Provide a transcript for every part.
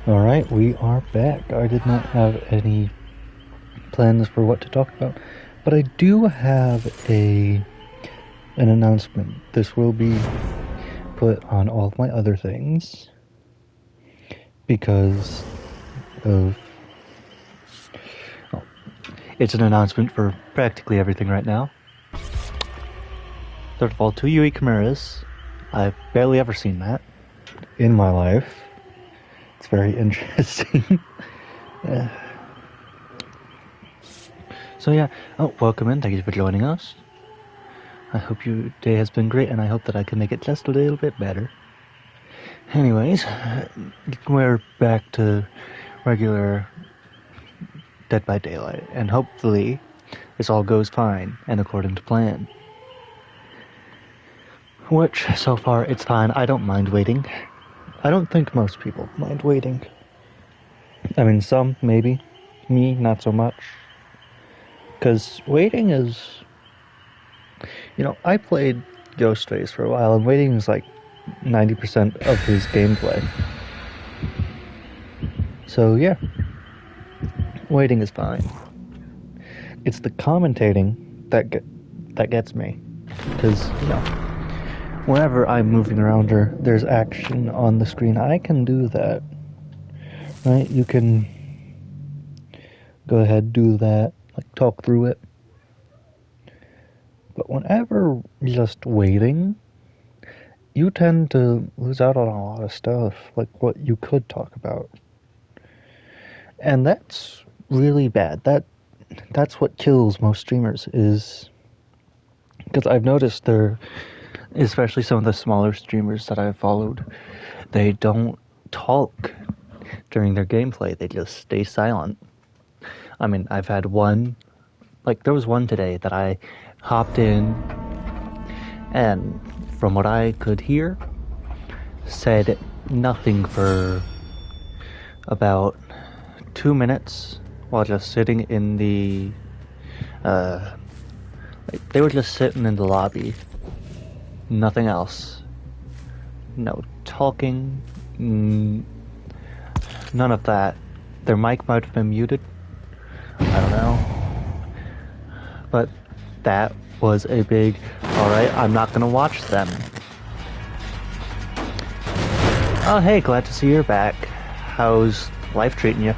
Alright, we are back. I did not have any plans for what to talk about, but I do have an announcement. This will be put on all of my other things because of... Oh, it's an announcement for practically everything right now. First of all, 2 UE Chimeras. I've barely ever seen that in my life. It's very interesting. So yeah, welcome in. Thank you for joining us. I hope your day has been great, and I hope that I can make it just a little bit better. Anyways, we're back to regular Dead by Daylight, and hopefully this all goes fine and according to plan. Which, so far, it's fine. I don't mind waiting. I don't think most people mind waiting. I mean, some, maybe. Me, not so much. Because waiting is... You know, I played Ghostface for a while, and waiting is like 90% of his gameplay. So, yeah. Waiting is fine. It's the commentating that gets me. Because, you know... Whenever I'm moving around or there's action on the screen, I can do that. Right? You can go ahead, do that, like talk through it. But whenever you're just waiting, you tend to lose out on a lot of stuff, like what you could talk about. And that's really bad. That's what kills most streamers, is... Because I've noticed especially some of the smaller streamers that I've followed, they don't talk during their gameplay. They just stay silent. I mean, I've had one, like there was one today that I hopped in and from what I could hear, said nothing for about 2 minutes while just sitting in the, they were just sitting in the lobby. Nothing else. No talking. None of that. Their mic might have been muted. I don't know. But that was a big, alright, I'm not gonna watch them. Oh hey, glad to see you're back. How's life treating you?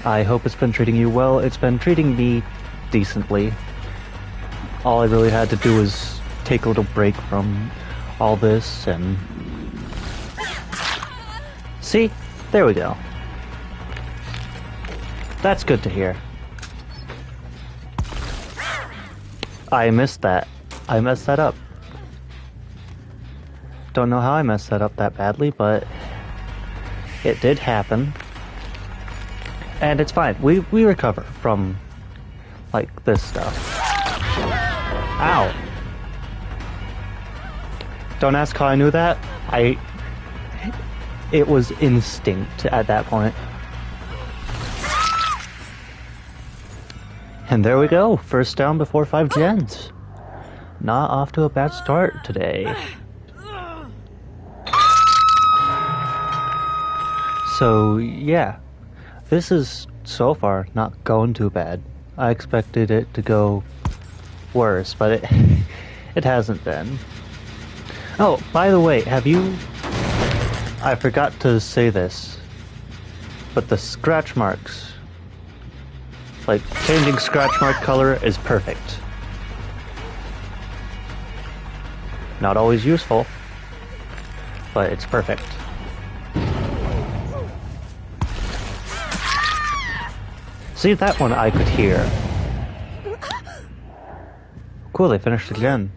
I hope it's been treating you well. It's been treating me decently. All I really had to do was take a little break from all this and... See? There we go. That's good to hear. I missed that. I messed that up. Don't know how I messed that up that badly, but it did happen. And it's fine. We recover from, like, this stuff. Ow. Don't ask how I knew that. It was instinct at that point. And there we go. First down before 5 gens. Not off to a bad start today. So, yeah. This is, so far, not going too bad. I expected it to go worse, but it hasn't been. Oh, by the way, I forgot to say this, but the scratch marks, like changing scratch mark color is perfect. Not always useful, but it's perfect. See, that one I could hear. Cool, they finished the gen.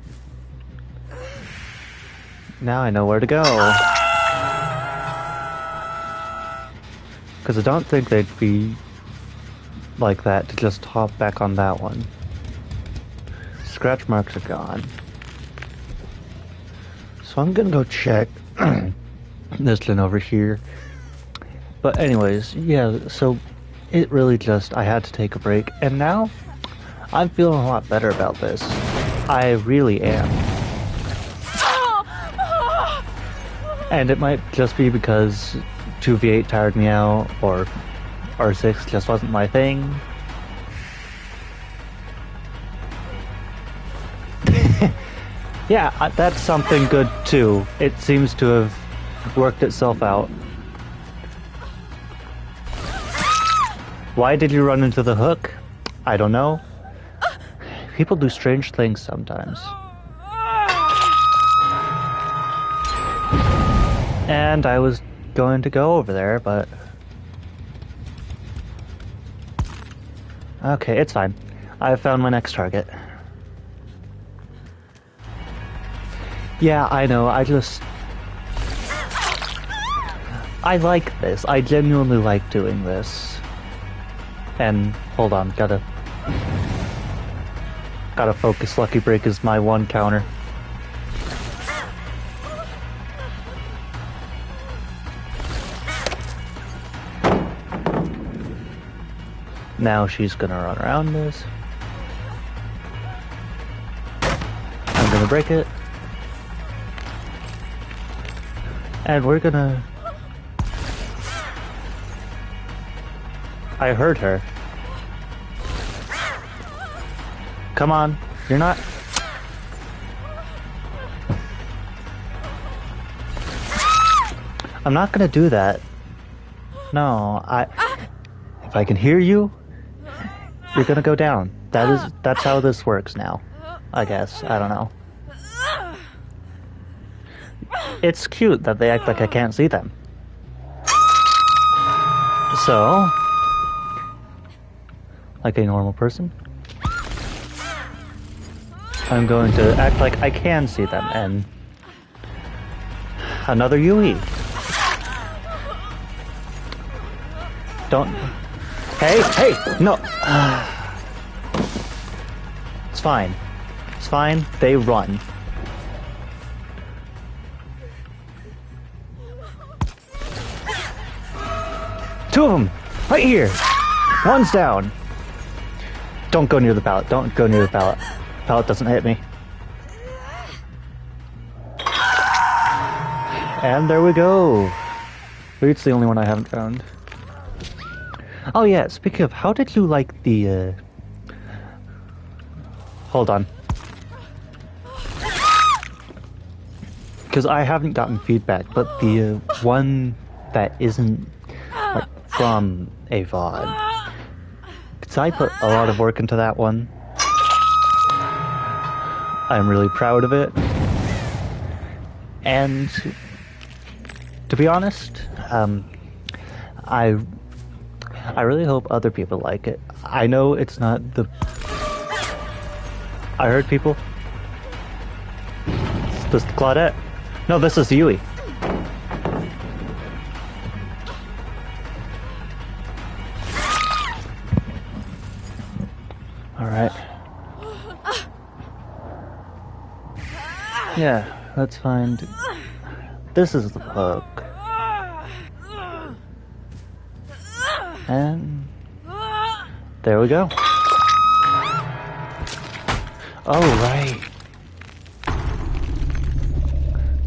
Now I know where to go. Because I don't think they'd be like that to just hop back on that one. Scratch marks are gone. So I'm gonna go check this gen over here. But anyways, yeah, so it really just, I had to take a break. And now, I'm feeling a lot better about this. I really am. And it might just be because 2v8 tired me out, or R6 just wasn't my thing. Yeah, that's something good too. It seems to have worked itself out. Why did you run into the hook? I don't know. People do strange things sometimes. And I was going to go over there, but... Okay, it's fine. I found my next target. Yeah, I know, I like this. I genuinely like doing this. And, hold on, gotta focus. Lucky Break is my one counter. Now she's gonna run around this. I'm gonna break it. And we're gonna... I heard her. Come on, you're not... I'm not gonna do that. No, if I can hear you, you're gonna go down. That's how this works now. I guess. I don't know. It's cute that they act like I can't see them. So, like a normal person, I'm going to act like I can see them, and another Yui. Don't... Hey, no! It's fine. It's fine, they run. Two of them! Right here! One's down! Don't go near the pallet. Don't go near the pallet. Pallet doesn't hit me. And there we go! It's the only one I haven't found. Oh yeah, speaking of, how did you like the, Hold on. Because I haven't gotten feedback, but the one that isn't like, from a VOD. Because I put a lot of work into that one. I'm really proud of it. And to be honest, I really hope other people like it. I know it's not the... I heard people. Is this the Claudette? No, this is Yui. Alright. Yeah, let's find... This is the hook. And... there we go. Oh, right.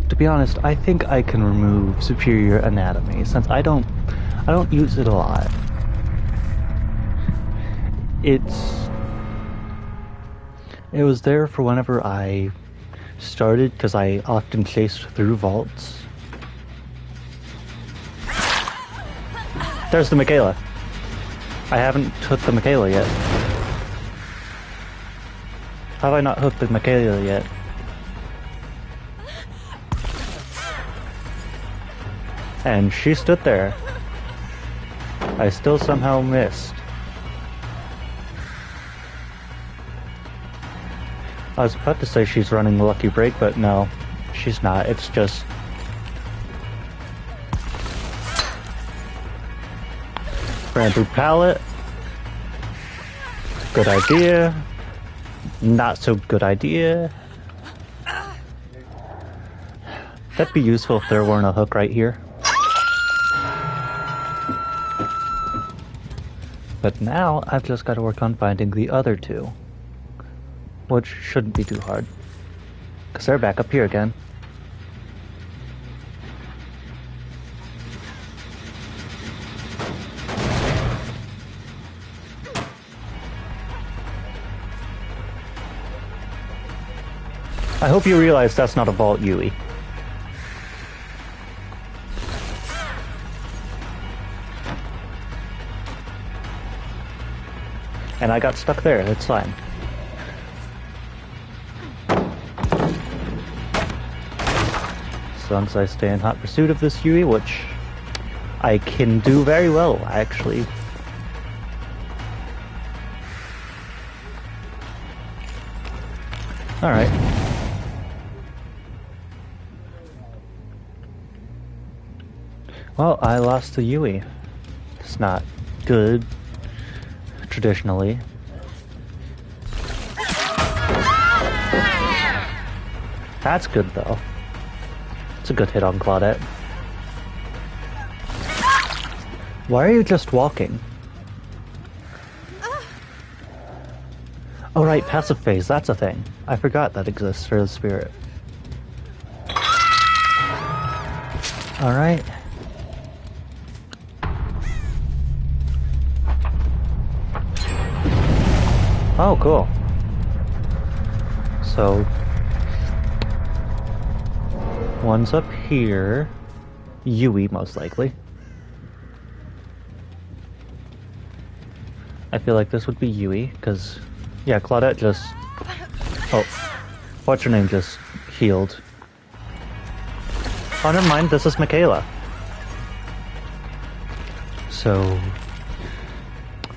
To be honest, I think I can remove Superior Anatomy, since I don't use it a lot. It was there for whenever I started, because I often chased through vaults. There's the Michaela. I haven't hooked the Michaela yet. How have I not hooked the Michaela yet? And she stood there. I still somehow missed. I was about to say she's running the Lucky Break, but no, she's not. It's just... ran through pallet. Good idea. Not so good idea. That'd be useful if there weren't a hook right here. But now I've just got to work on finding the other two. Which shouldn't be too hard. Because they're back up here again. I hope you realize that's not a vault Yui. And I got stuck there, that's fine. As long as I stay in hot pursuit of this Yui, which I can do very well, actually. Alright. Well, I lost the Yui. It's not good, traditionally. That's good, though. It's a good hit on Claudette. Why are you just walking? Oh right, passive phase, that's a thing. I forgot that exists for the spirit. Alright. Oh, cool. So, one's up here. Yui, most likely. I feel like this would be Yui, because, yeah, Claudette just... Oh, what's her name just healed? Oh, never mind, this is Michaela. So,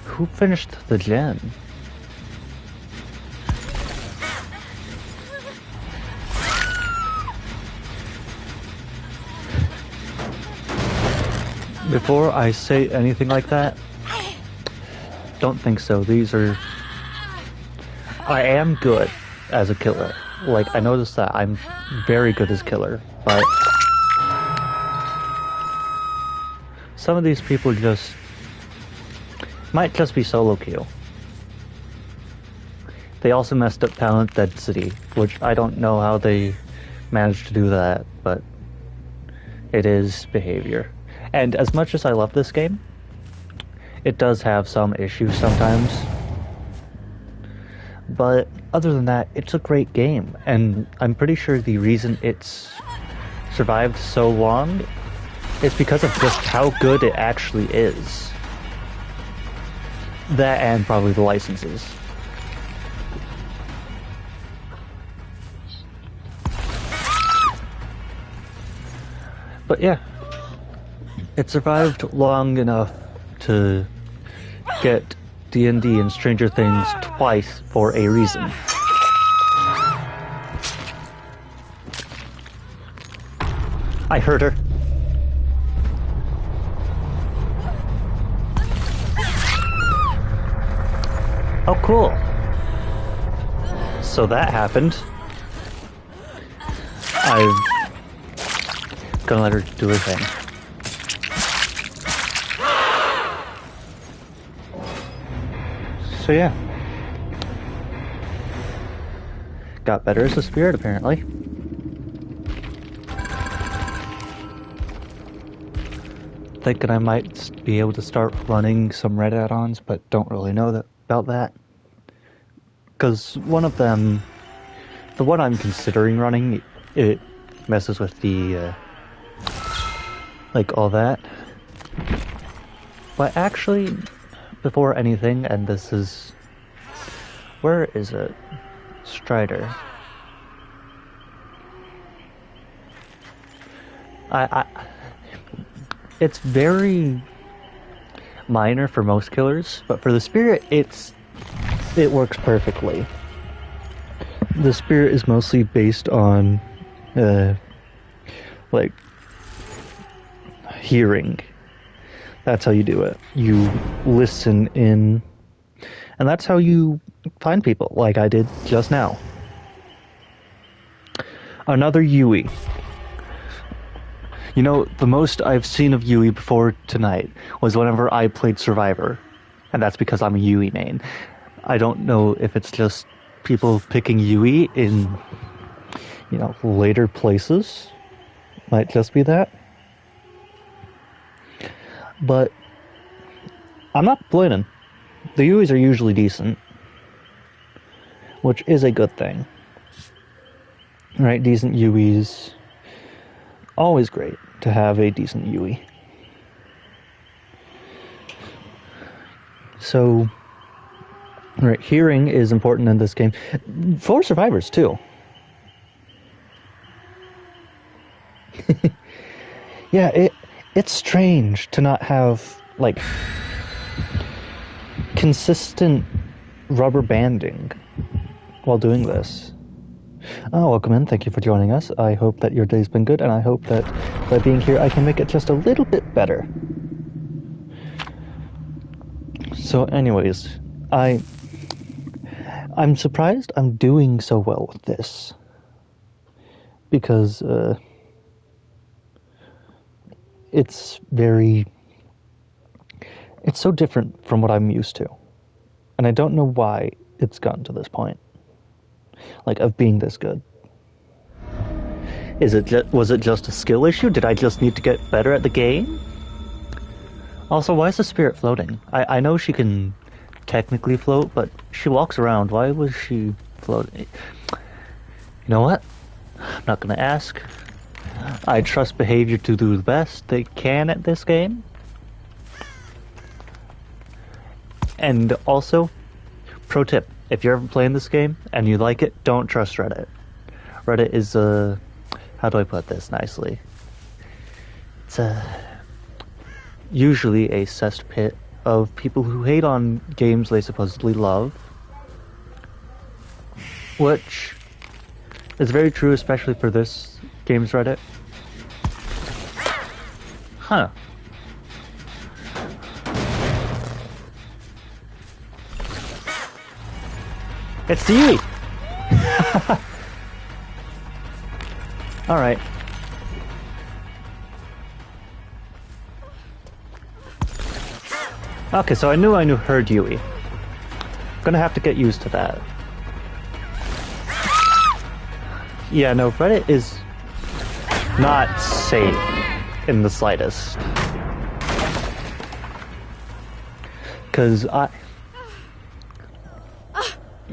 who finished the gen? Before I say anything like that, don't think so. These are... I am good as a killer. Like, I noticed that I'm very good as killer, but... some of these people just... might just be solo kill. They also messed up talent density, which I don't know how they managed to do that, but... it is behavior. And as much as I love this game, it does have some issues sometimes. But other than that, it's a great game. And I'm pretty sure the reason it's survived so long is because of just how good it actually is. That and probably the licenses. But yeah. It survived long enough to get D&D and Stranger Things twice for a reason. I heard her. Oh, cool. So that happened. I'm gonna let her do her thing. So yeah, got better as a spirit apparently. Thinking I might be able to start running some Red add-ons, but don't really know about that. Because one of them, the one I'm considering running, it messes with the, like all that. But actually, before anything, and this is... where is it? Strider. It's very minor for most killers, but for the spirit, it works perfectly. The spirit is mostly based on, like, hearing. That's how you do it. You listen in, and that's how you find people, like I did just now. Another Yui. You know, the most I've seen of Yui before tonight was whenever I played Survivor, and that's because I'm a Yui main. I don't know if it's just people picking Yui in, you know, later places. Might just be that. But I'm not complaining. The Yuis are usually decent, which is a good thing. Right, decent UEs. Always great to have a decent UE. So, right, hearing is important in this game. For survivors, too. Yeah, it's strange to not have, like, consistent rubber banding while doing this. Oh, welcome in. Thank you for joining us. I hope that your day's been good, and I hope that by being here I can make it just a little bit better. So anyways, I'm surprised I'm doing so well with this. Because, it's so different from what I'm used to. And I don't know why it's gotten to this point. Like, of being this good. Was it just a skill issue? Did I just need to get better at the game? Also, why is the spirit floating? I know she can technically float, but she walks around. Why was she floating? You know what? I'm not gonna ask. I trust behavior to do the best they can at this game. And also, pro tip, if you're ever playing this game and you like it, don't trust Reddit. Reddit is how do I put this nicely? It's usually a cesspit of people who hate on games they supposedly love. Which is very true, especially for this game's Reddit. Huh. It's the Yui! Alright. Okay, so I knew her Yui. Gonna have to get used to that. Yeah, no, Reddit is not safe in the slightest. Cause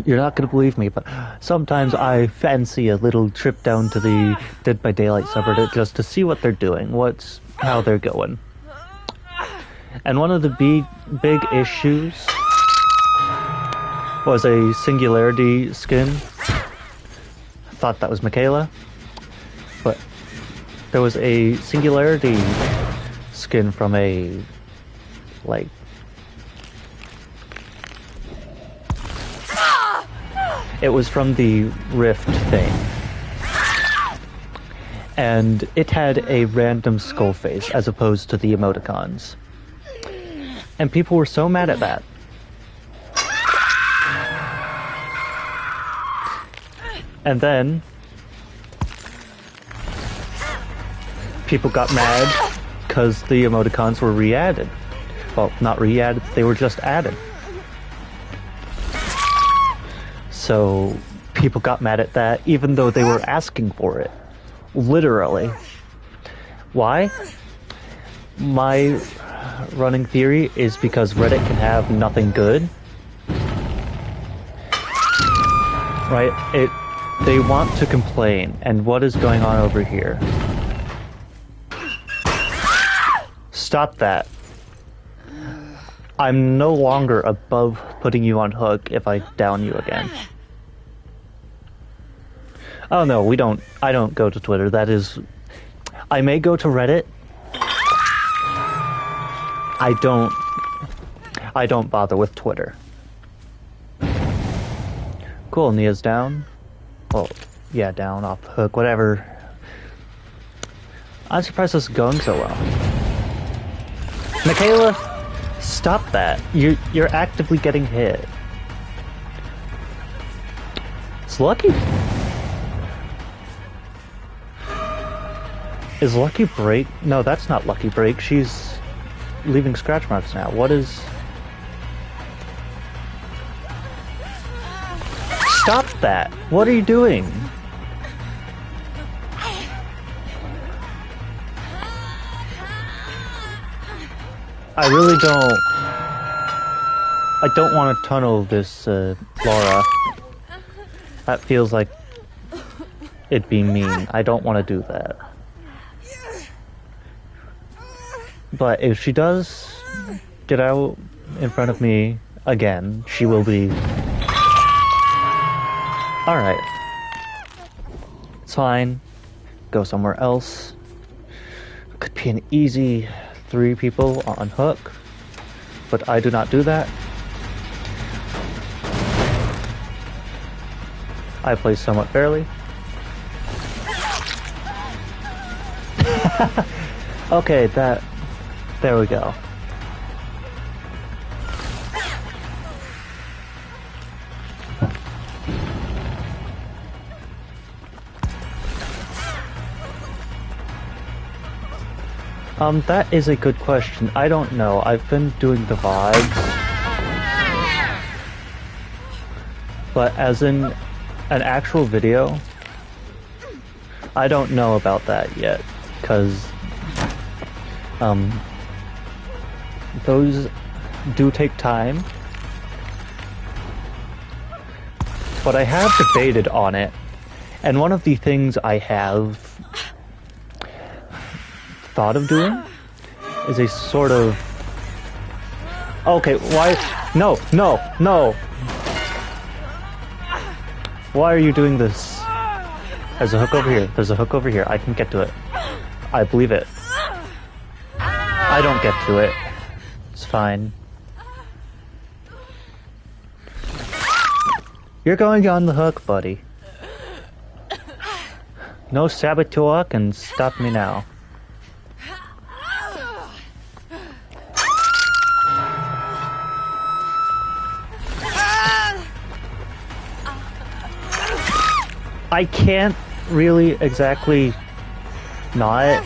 you're not gonna believe me, but sometimes I fancy a little trip down to the Dead by Daylight subreddit just to see what they're doing, how they're going. And one of the big issues was a Singularity skin. I thought that was Michaela, but there was a Singularity skin from a, like, it was from the Rift thing. And it had a random skull face as opposed to the emoticons. And people were so mad at that. And then people got mad because the emoticons were re-added. Well, not re-added, they were just added. So people got mad at that even though they were asking for it. Literally. Why? My running theory is because Reddit can have nothing good. Right? They want to complain, and what is going on over here? Stop that. I'm no longer above putting you on hook if I down you again. Oh no, I don't go to Twitter. I may go to Reddit. I don't bother with Twitter. Cool, Nia's down. Well, yeah, down, off the hook, whatever. I'm surprised this is going so well. Michaela, stop that. You're actively getting hit. It's Lucky. Is Lucky Break? No, that's not Lucky Break. She's leaving scratch marks now. What is... Stop that! What are you doing? I really don't... I don't want to tunnel this, Laura. That feels like... it being mean. I don't want to do that. But if she does get out in front of me again, she will be... Alright. It's fine. Go somewhere else. Could be an easy 3 people on hook. But I do not do that. I play somewhat fairly. Okay, there we go. That is a good question. I don't know. I've been doing the vibes. But as in an actual video, I don't know about that yet, because those do take time. But I have debated on it, and one of the things I have thought of doing is a sort of... Okay, why? No, no, no! Why are you doing this? There's a hook over here. There's a hook over here. I can get to it. I believe it. I don't get to it. It's fine. You're going on the hook, buddy. No saboteur can stop me now. I can't really exactly not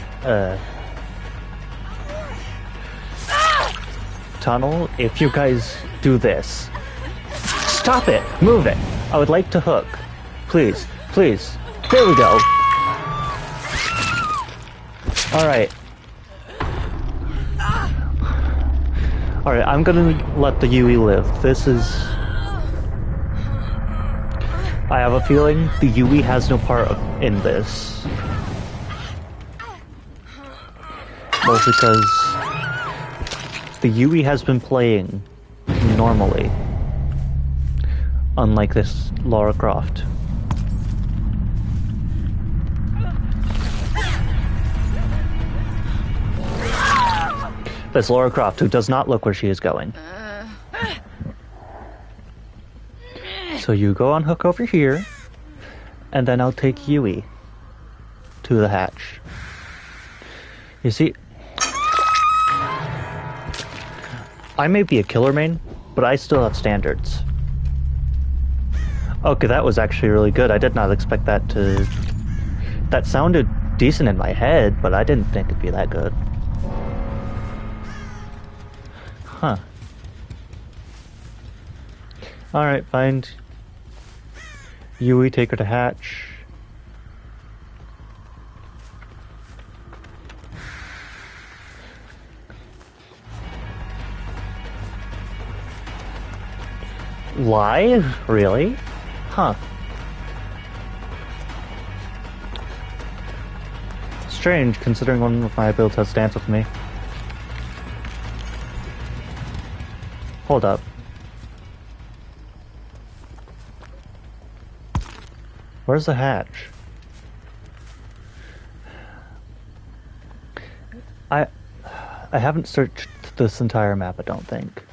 tunnel if you guys do this. Stop it! Move it! I would like to hook. Please, please. There we go. Alright. Alright, I'm gonna let the Yui live. This is... I have a feeling the Yui has no part in this. Mostly because the Yui has been playing normally. Unlike this Lara Croft. This Lara Croft, who does not look where she is going. So you go on hook over here, and then I'll take Yui to the hatch. You see, I may be a killer main, but I still have standards. Okay, that was actually really good. I did not expect that to... That sounded decent in my head, but I didn't think it'd be that good. Huh. Alright, find Yui, take her to hatch. Live? Really? Huh. Strange, considering one of my builds has Dance With Me. Hold up. Where's the hatch? I haven't searched this entire map, I don't think.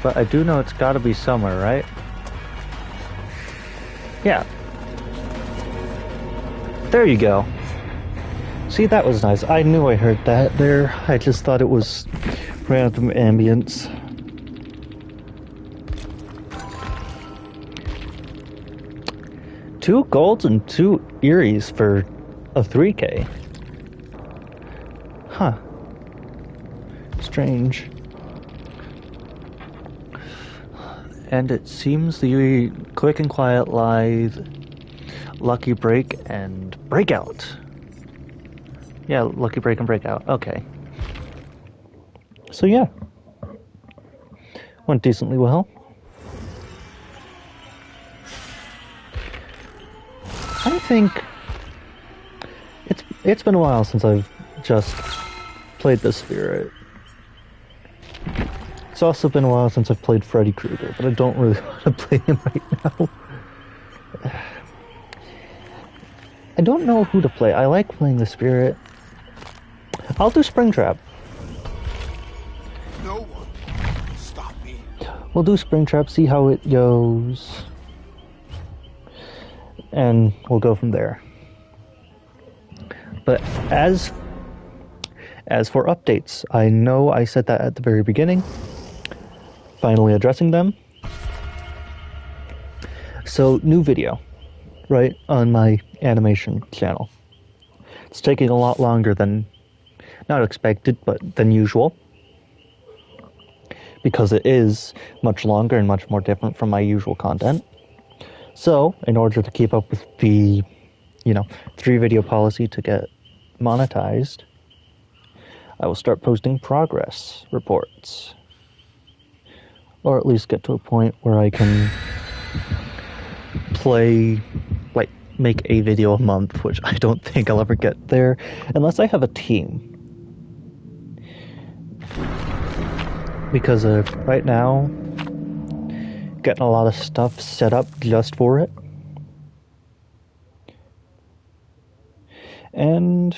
But I do know it's gotta be somewhere, right? Yeah. There you go. See, that was nice. I knew I heard that there. I just thought it was random ambience. Two golds and 2 Eries for a 3K. Huh. Strange. And it seems the Quick and Quiet Lithe, Lucky Break, and Breakout. Yeah, Lucky Break and Breakout. Okay. So yeah. Went decently well. I think it's been a while since I've just played the Spirit. It's also been a while since I've played Freddy Krueger, but I don't really want to play him right now. I don't know who to play. I like playing the Spirit. I'll do Springtrap. No one can stop me. We'll do Springtrap, see how it goes, and we'll go from there. But as for updates, I know I said that at the very beginning. Finally addressing them. So, new video, right, on my animation channel. It's taking a lot longer than, not expected, but than usual. Because it is much longer and much more different from my usual content. So, in order to keep up with the, 3-video policy to get monetized, I will start posting progress reports. Or at least get to a point where I can make a video a month, which I don't think I'll ever get there, unless I have a team. Because right now, getting a lot of stuff set up just for it. And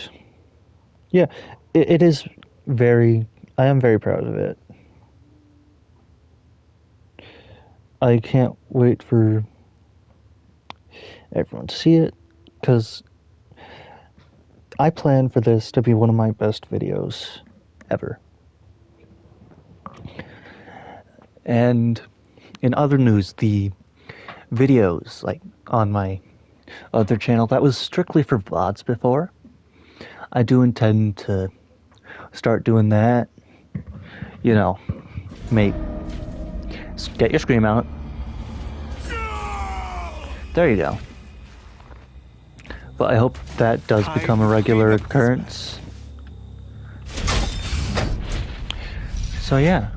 yeah, it is I am very proud of it. I can't wait for everyone to see it, because I plan for this to be one of my best videos ever. And in other news, the videos, on my other channel, that was strictly for VODs before. I do intend to start doing that. Get your scream out. There you go. But I hope that does become a regular occurrence. So yeah.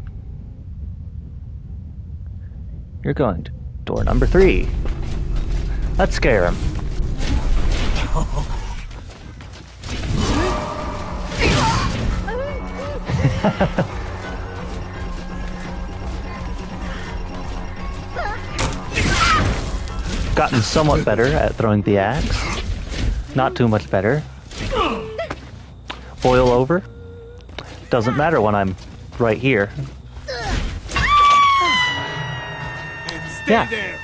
You're going to door number 3. Let's scare him. Gotten somewhat better at throwing the axe. Not too much better. Boil over. Doesn't matter when I'm right here. Yeah.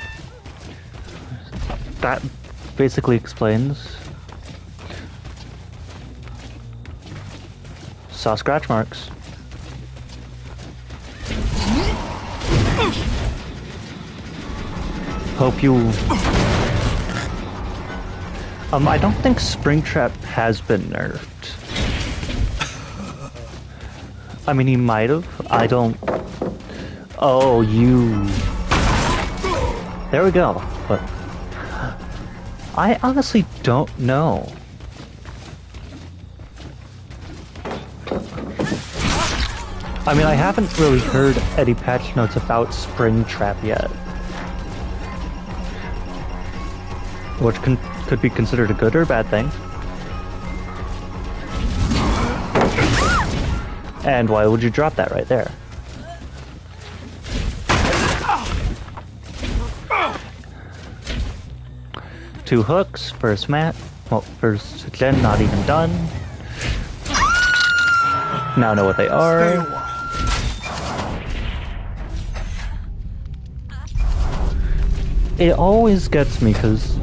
That basically explains. Saw scratch marks. Hope you... I don't think Springtrap has been nerfed. I mean, he might have. I don't... Oh, you... There we go. But... I honestly don't know. I mean, I haven't really heard any patch notes about Springtrap yet. Which could be considered a good or bad thing. And why would you drop that right there? Two hooks, first mat. Well, first gen not even done. Now know what they are. It always gets me because,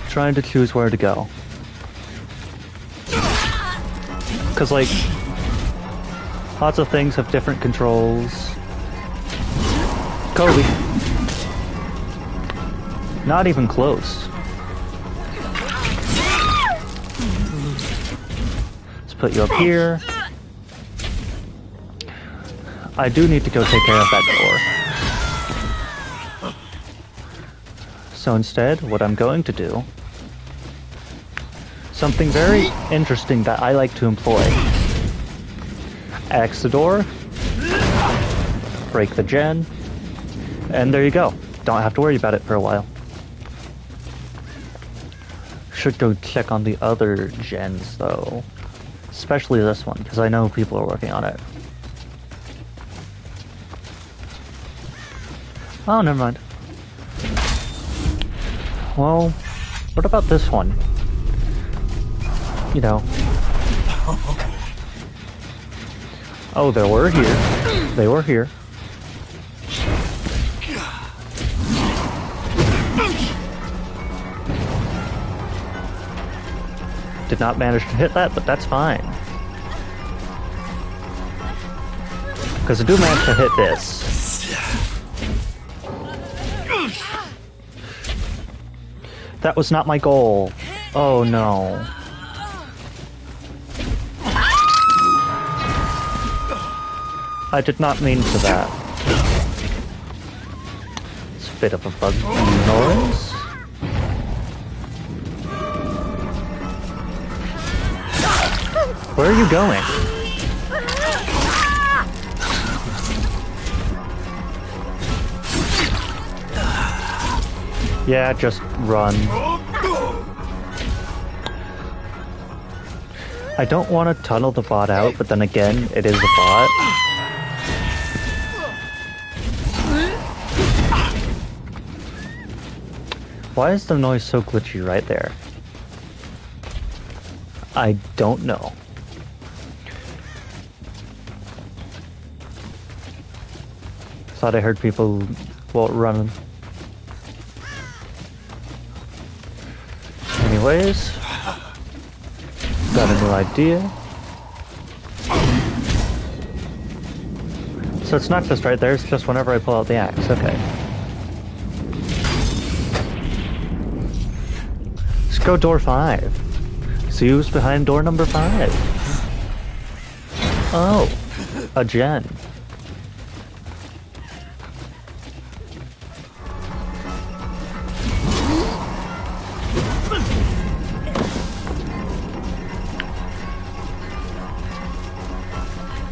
trying to choose where to go. Because, lots of things have different controls. Kobe. Not even close. Let's put you up here. I do need to go take care of that door. So instead, what I'm going to do, something very interesting that I like to employ. Axe the door, break the gen, and there you go. Don't have to worry about it for a while. should go check on the other gens, though. Especially this one, because I know people are working on it. Oh, never mind. Well, what about this one? You know. Oh, they were here. They were here. Did not manage to hit that, but that's fine. Because I do manage to hit this. That was not my goal. Oh no. I did not mean for that. It's a bit of a bug noise. Where are you going? Yeah, just run. I don't want to tunnel the bot out, but then again, it is a bot. Why is the noise so glitchy right there? I don't know. Thought I heard people running. Anyways, got a new idea. So it's not just right there, it's just whenever I pull out the axe. Okay. Let's go door 5. See who's behind door number 5. Oh, a gen.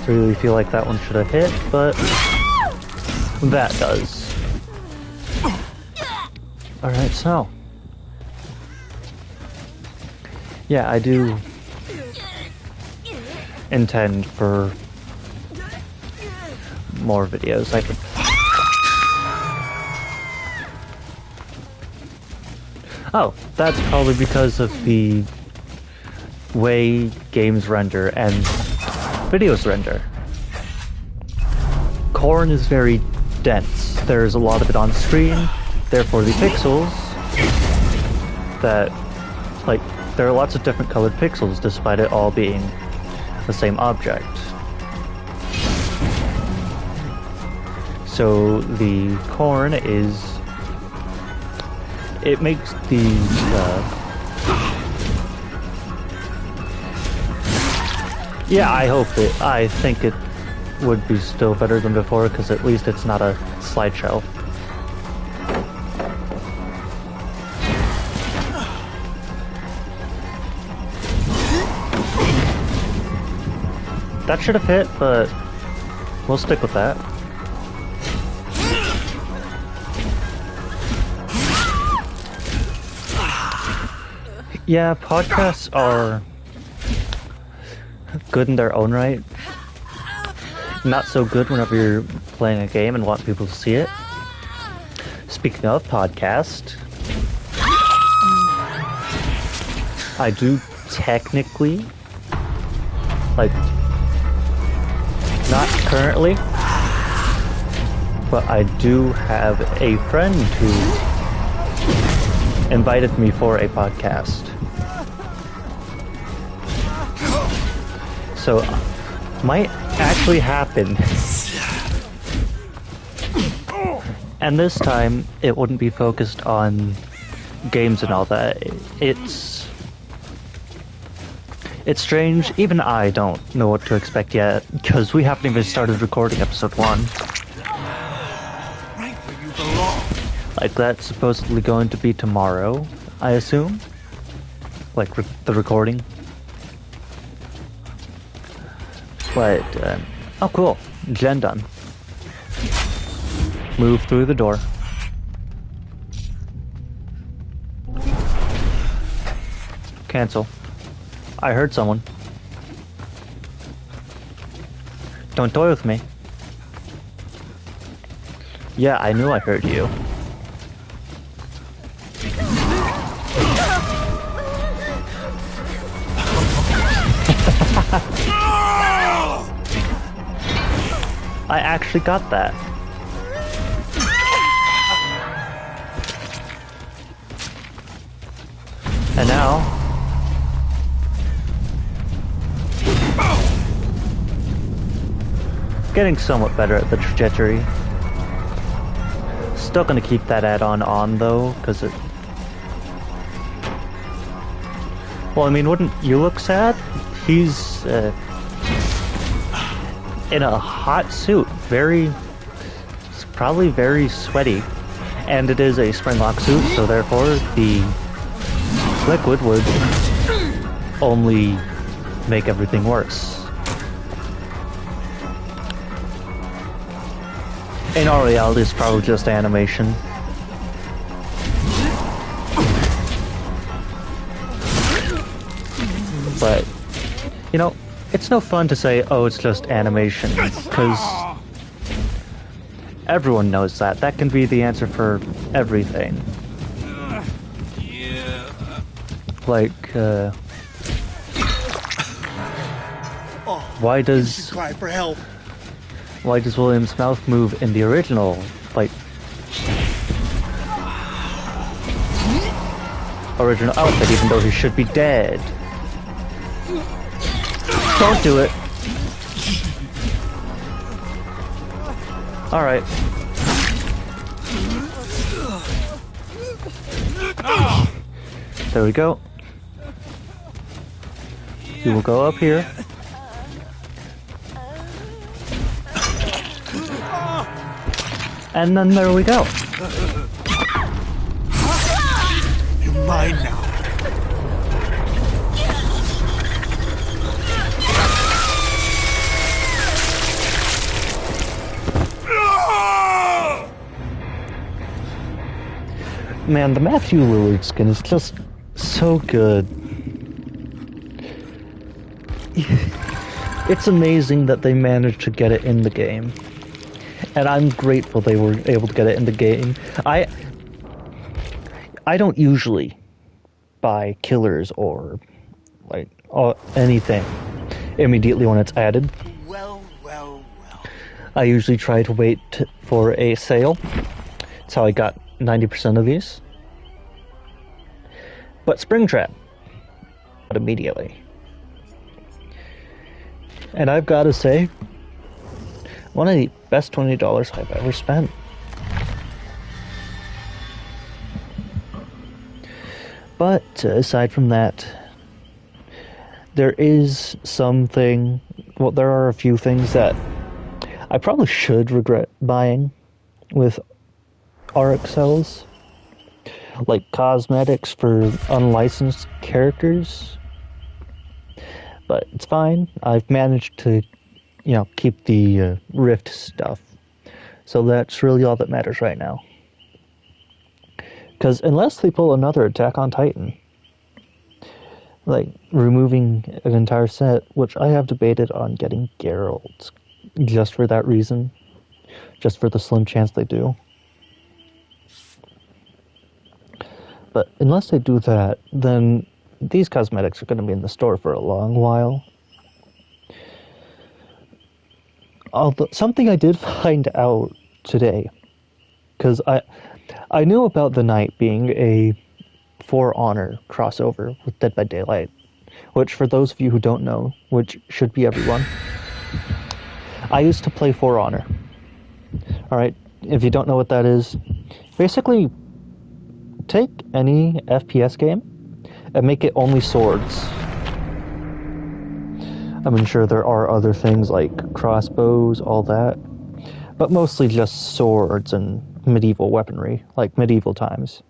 Really feel like that one should have hit, but that does. Alright, so. Yeah, I do intend for more videos. I think. Oh, that's probably because of the way games render and videos render. Corn is very dense. There's a lot of it on screen, therefore the pixels that, like, there are lots of different colored pixels despite it all being the same object. So the corn is, it makes the yeah, I think it would be still better than before, because at least it's not a slideshow. That should have hit, but we'll stick with that. Yeah, podcasts are good in their own right. Not so good whenever you're playing a game and want people to see it. Speaking of podcast, I do technically, like, not currently, but I do have a friend who invited me for a podcast. So, might actually happen. And this time, it wouldn't be focused on games and all that. It's strange. Even I don't know what to expect yet, because we haven't even started recording episode 1. Right where you belong. Like, that's supposedly going to be tomorrow, I assume? Like, the recording? But, oh cool, gen done. Move through the door. Cancel. I heard someone. Don't toy with me. Yeah, I knew I heard you. I actually got that. And now... getting somewhat better at the trajectory. Still gonna keep that add-on on though, because it... Well, I mean, wouldn't you look sad? He's in a hot suit, probably very sweaty, and it is a spring-lock suit, so therefore the liquid would only make everything worse. In all reality, it's probably just animation. But, you know, it's no fun to say, oh, it's just animation, because everyone knows that. That can be the answer for everything. Like, why does... cry for help. Why does William's mouth move in the original, like, original outfit, even though he should be dead? Don't do it. Alright. There we go. You will go up here. And then there we go. You're mine now. Man, the Matthew Lillard skin is just so good. It's amazing that they managed to get it in the game. And I'm grateful they were able to get it in the game. I don't usually buy killers or like anything immediately when it's added. Well. I usually try to wait for a sale. That's how I got 90% of these. But Springtrap, immediately. And I've got to say, one of the best $20 I've ever spent. But aside from that, there is something, well, there are a few things that I probably should regret buying with RXLs, like cosmetics for unlicensed characters. But it's fine. I've managed to, you know, keep the Rift stuff. So that's really all that matters right now. Because unless they pull another Attack on Titan, like removing an entire set, which I have debated on getting Geralt, just for that reason, just for the slim chance they do. But unless they do that, then these cosmetics are going to be in the store for a long while. Although, something I did find out today, because I knew about the Knight being a For Honor crossover with Dead by Daylight, which for those of you who don't know, which should be everyone, I used to play For Honor. Alright, if you don't know what that is, basically take any FPS game and make it only swords. I mean, sure, there are other things like crossbows, all that, but mostly just swords and medieval weaponry, like medieval times.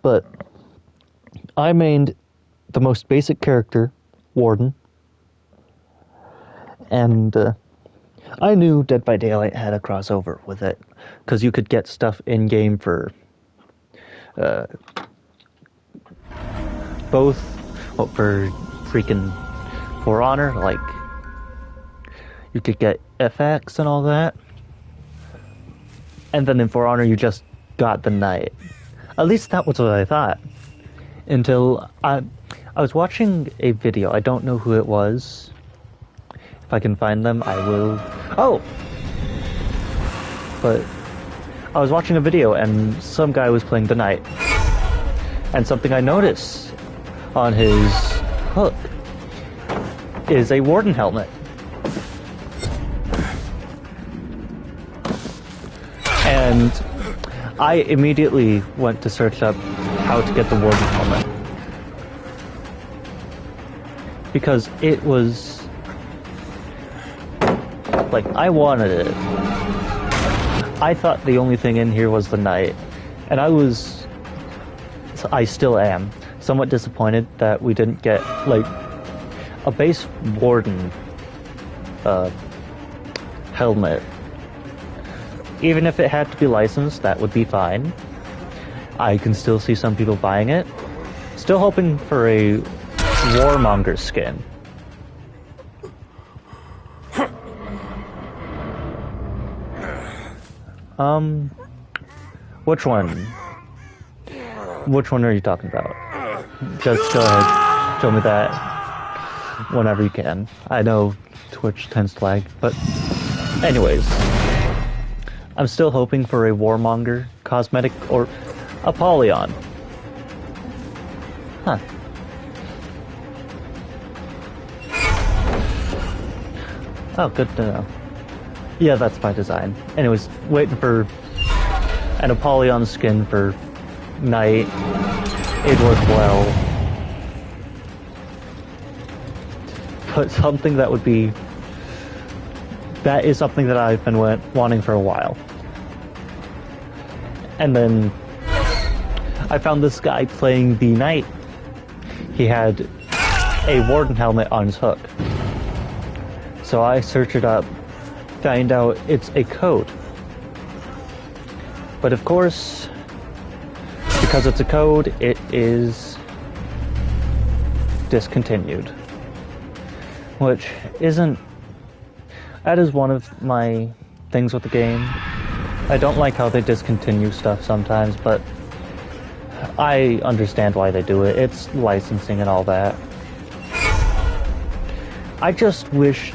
But I mained the most basic character, Warden, and I knew Dead by Daylight had a crossover with it, because you could get stuff in-game for both for freaking For Honor, like you could get FX and all that, and then in For Honor you just got the Knight. At least that was what I thought. Until I was watching a video. I don't know who it was. If I can find them, I will. Oh! But I was watching a video and some guy was playing the Knight. And something I noticed on his hook is a Warden helmet. And I immediately went to search up how to get the Warden helmet. Because it was... like, I wanted it. I thought the only thing in here was the Knight. And I still am somewhat disappointed that we didn't get, like, a base Warden helmet. Even if it had to be licensed, that would be fine. I can still see some people buying it. Still hoping for a Warmonger skin. Which one? Which one are you talking about? Just go ahead, show me that whenever you can. I know Twitch tends to lag, but anyways. I'm still hoping for a Warmonger cosmetic or Apollyon. Huh. Oh, good to know. Yeah, that's by design. Anyways, waiting for an Apollyon skin for Knight. It'd work well. But something that would be... that is something that I've been wanting for a while. And then I found this guy playing the Knight. He had a Warden helmet on his hook. So I searched it up, find out it's a code. But of course, because it's a code, it is discontinued. Which isn't... that is one of my things with the game. I don't like how they discontinue stuff sometimes, but I understand why they do it. It's licensing and all that. I just wish...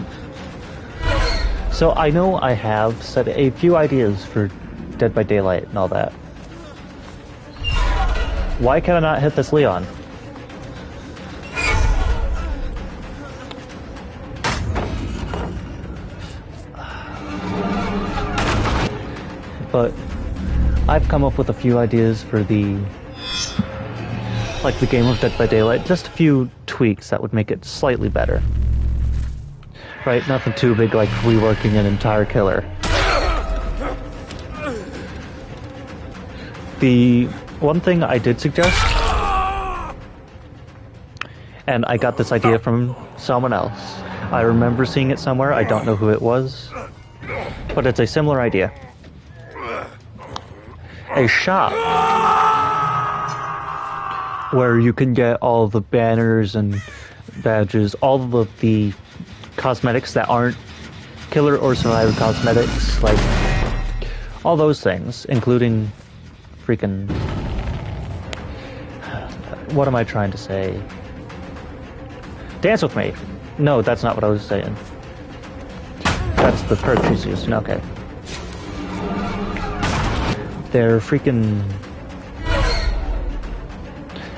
so I know I have set a few ideas for Dead by Daylight and all that. Why can I not hit this Leon? But I've come up with a few ideas for the game of Dead by Daylight. Just a few tweaks that would make it slightly better. Right, nothing too big like reworking an entire killer. The one thing I did suggest, and I got this idea from someone else. I remember seeing it somewhere, I don't know who it was, but it's a similar idea. A shop where you can get all the banners and badges, all of the cosmetics that aren't killer or survivor cosmetics, like all those things, including freaking... what am I trying to say? Dance with me! No, that's not what I was saying. That's the perk she's using, okay. They're freaking...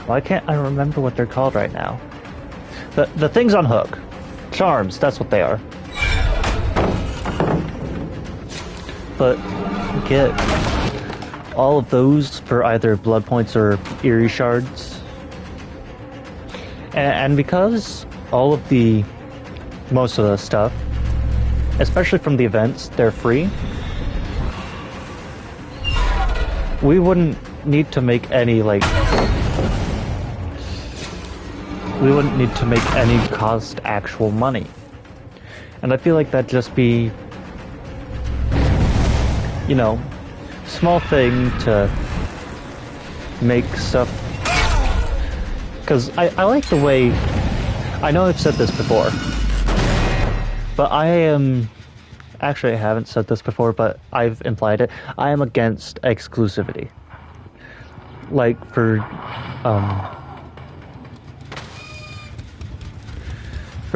why can't I remember what they're called right now? The things on hook. Charms, that's what they are. But get all of those for either blood points or eerie shards. And because all of most of the stuff, especially from the events, they're free, we wouldn't need to make any, like... we wouldn't need to make any cost actual money. And I feel like that'd just be, you know, small thing to make stuff Because I like the way... I know I've said this before, but I am... Actually, I haven't said this before, but I've implied it. I am against exclusivity. Like, for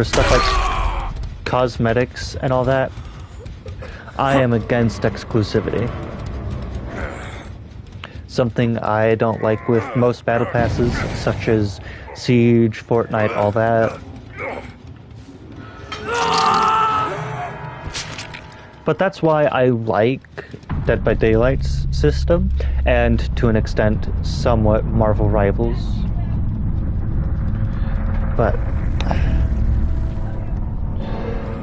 stuff like cosmetics and all that, I am against exclusivity. Something I don't like with most battle passes, such as Siege, Fortnite, all that. But that's why I like Dead by Daylight's system, and to an extent, somewhat Marvel Rivals. But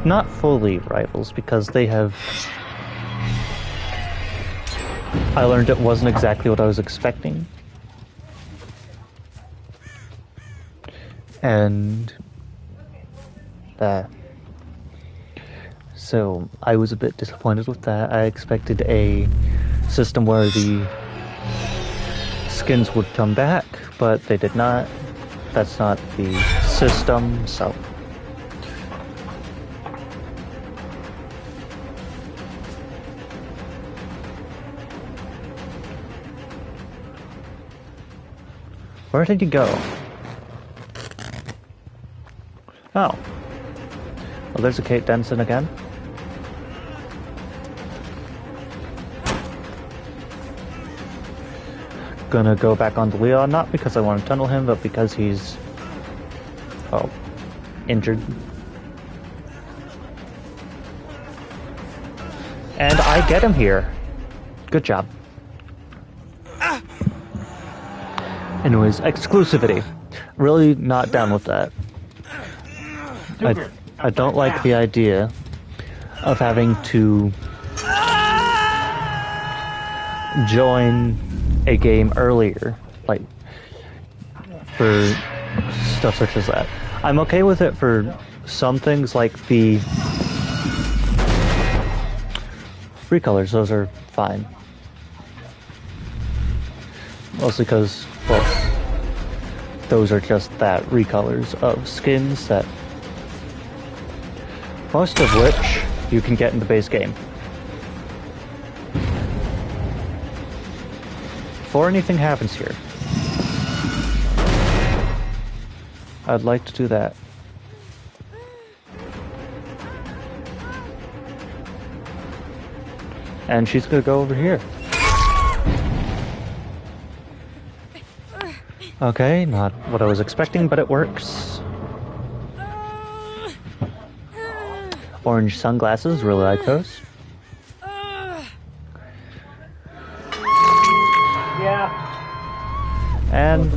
not fully Rivals, because they have... I learned it wasn't exactly what I was expecting. And... so I was a bit disappointed with that. I expected a system where the skins would come back, but they did not. That's not the system, so... Where did you go? Oh. Well, there's a Kate Denson again. Gonna go back on to Leon, not because I want to tunnel him, but because he's... oh, injured. And I get him here. Good job. Anyways, exclusivity. Really not down with that. I don't like the idea of having to join a game earlier, like for stuff such as that. I'm okay with it for some things like the free colors, those are fine. Mostly because, well, those are just that recolors of skins that most of which you can get in the base game. Before anything happens here, I'd like to do that. And she's gonna go over here. Okay, not what I was expecting, but it works. Orange sunglasses, really like those. Yeah. And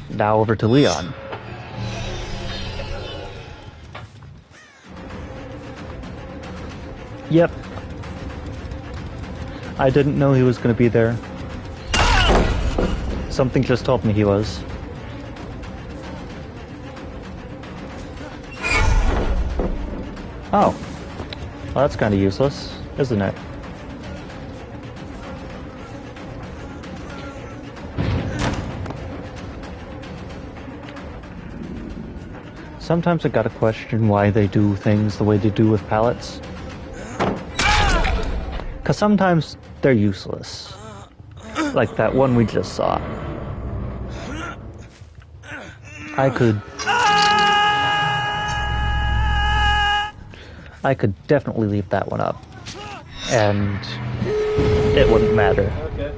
now over to Leon. Yep. I didn't know he was going to be there. Something just told me he was. Oh. Well, that's kind of useless, isn't it? Sometimes I gotta question why they do things the way they do with pallets. Cause sometimes they're useless. Like that one we just saw. I could definitely leave that one up. And it wouldn't matter. Okay.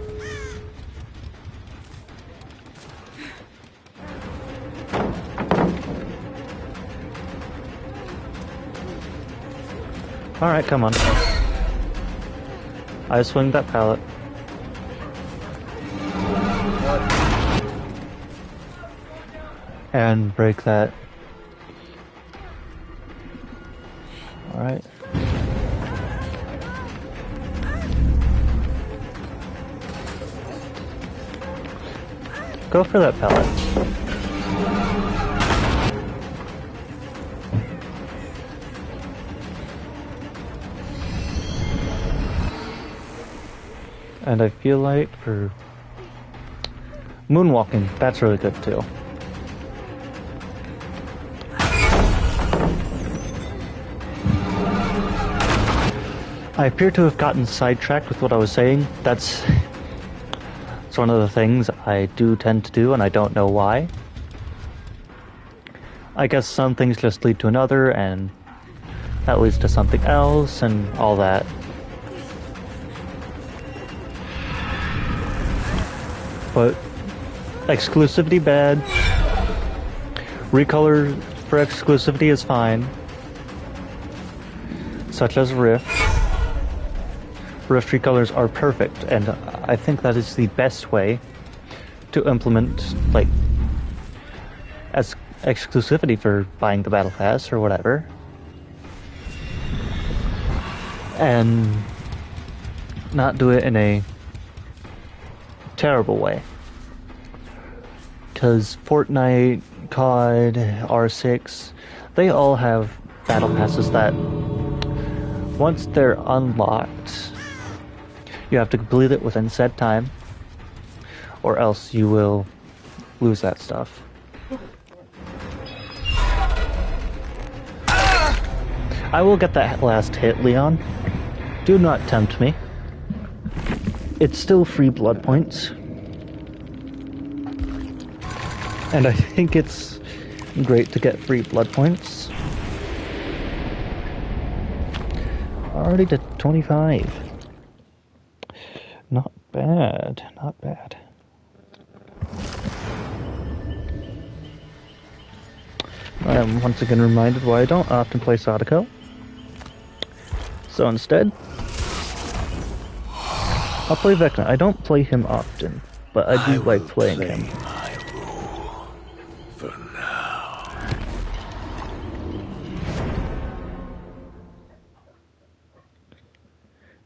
Alright, come on. I swing that pallet. And break that. Alright. Go for that pallet. And I feel like for moonwalking, that's really good too. I appear to have gotten sidetracked with what I was saying. That's one of the things I do tend to do, and I don't know why. I guess some things just lead to another, and that leads to something else, and all that. But exclusivity bad. Recolor for exclusivity is fine. Such as Rift. Rift recolors are perfect, and I think that is the best way to implement, like, as exclusivity for buying the Battle Pass or whatever. And not do it in a terrible way. Because Fortnite, COD, R6, they all have Battle Passes that, once they're unlocked, you have to complete it within said time, or else you will lose that stuff. I will get that last hit, Leon. Do not tempt me. It's still free blood points. And I think it's great to get free blood points. Already to 25. Not bad, not bad. I am once again reminded why I don't often play Sadako. So instead, I'll play Vecna. I don't play him often, but I do like playing him. My role for now.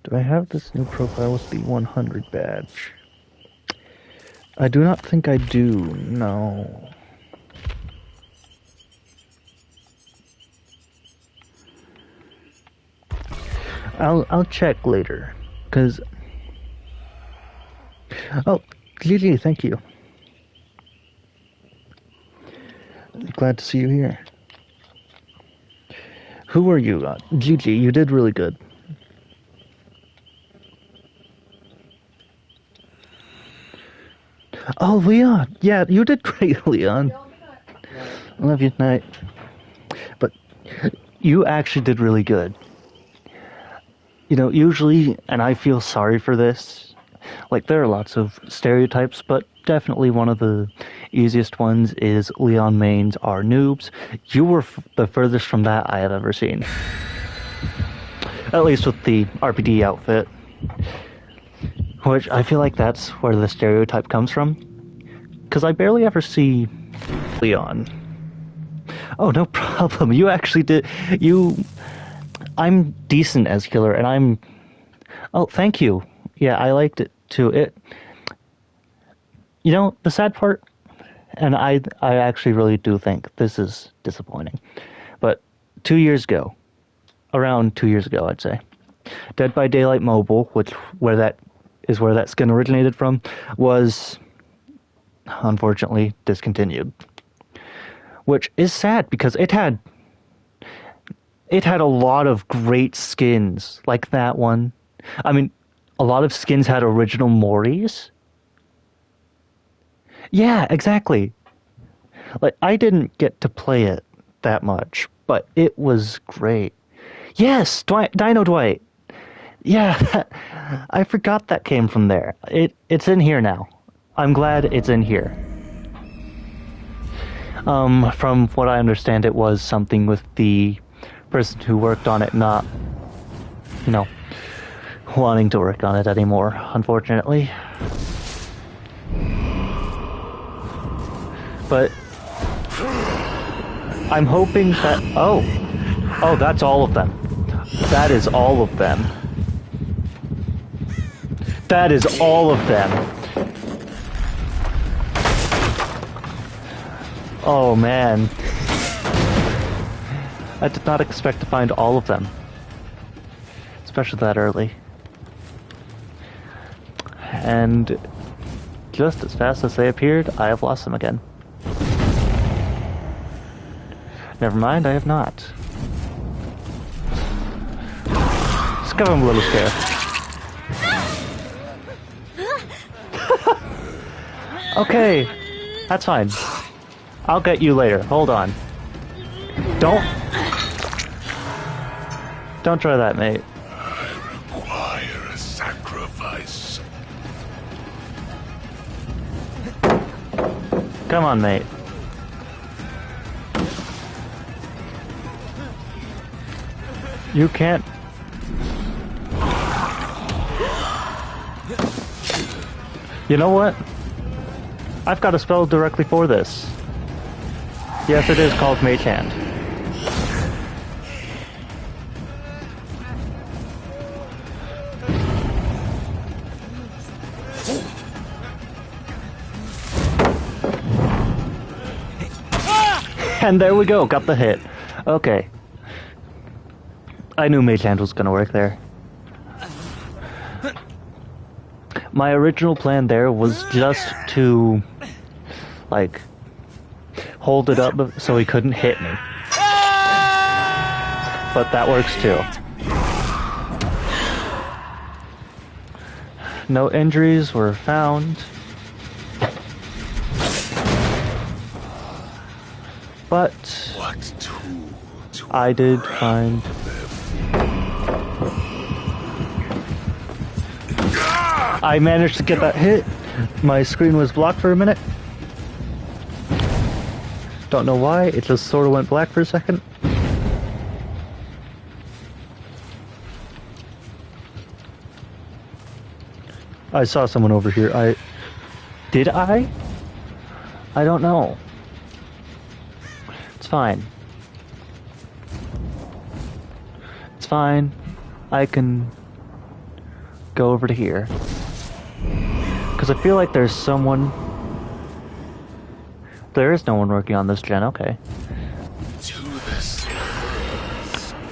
Do I have this new profile with the 100 badge? I do not think I do, no. I'll check later, cause... Oh, Gigi, thank you. Glad to see you here. Who are you? Gigi, you did really good. Oh, Leon! Yeah, you did great, Leon. I love you tonight. But you actually did really good. You know, usually, and I feel sorry for this, like, there are lots of stereotypes, but definitely one of the easiest ones is Leon mains are noobs. You were the furthest from that I have ever seen. At least with the RPD outfit. Which, I feel like that's where the stereotype comes from. Because I barely ever see Leon. Oh, no problem. You actually did... I'm decent as killer, and I'm... Oh, thank you. Yeah, I liked it, too. You know, the sad part, and I actually really do think this is disappointing, but 2 years ago, around 2 years ago, I'd say, Dead by Daylight Mobile, where that skin originated from, was unfortunately discontinued. Which is sad, because it had a lot of great skins, like that one. I mean, a lot of skins had original Moris. Yeah, exactly. Like, I didn't get to play it that much, but it was great. Yes, Dino Dwight. Yeah, I forgot that came from there. It's in here now. I'm glad it's in here. From what I understand, it was something with the person who worked on it not, wanting to work on it anymore, unfortunately. But I'm hoping that... Oh, that's all of them. That is all of them. That is all of them. Oh, man. I did not expect to find all of them. Especially that early. And just as fast as they appeared, I have lost them again. Never mind, I have not. Just give him a little scare. Okay, that's fine. I'll get you later. Hold on. Don't try that, mate. I require a sacrifice. Come on, mate. You can't. You know what? I've got a spell directly for this. Yes, it is called Mage Hand. And there we go, got the hit. Okay. I knew Mage Hand was gonna work there. My original plan there was just to, like, hold it up so he couldn't hit me. But that works too. No injuries were found. But I did find... I managed to get that hit. My screen was blocked for a minute. Don't know why, it just sort of went black for a second. I saw someone over here. Did I? I don't know. It's fine. It's fine. I can go over to here. Because I feel like there's someone... There is no one working on this gen, okay.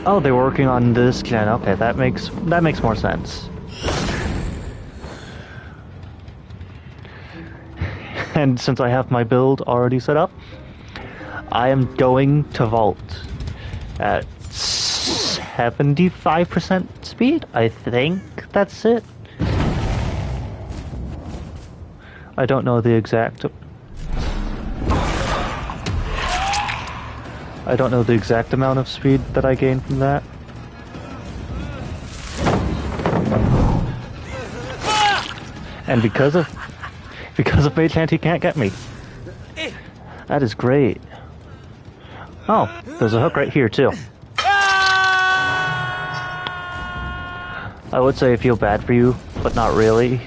Oh, they were working on this gen, okay, that makes more sense. And since I have my build already set up, I am going to vault at 75% speed, I think that's it. I don't know the exact... I don't know the exact amount of speed that I gain from that. And because of Mage Hand, he can't get me. That is great. Oh, there's a hook right here too. I would say I feel bad for you, but not really.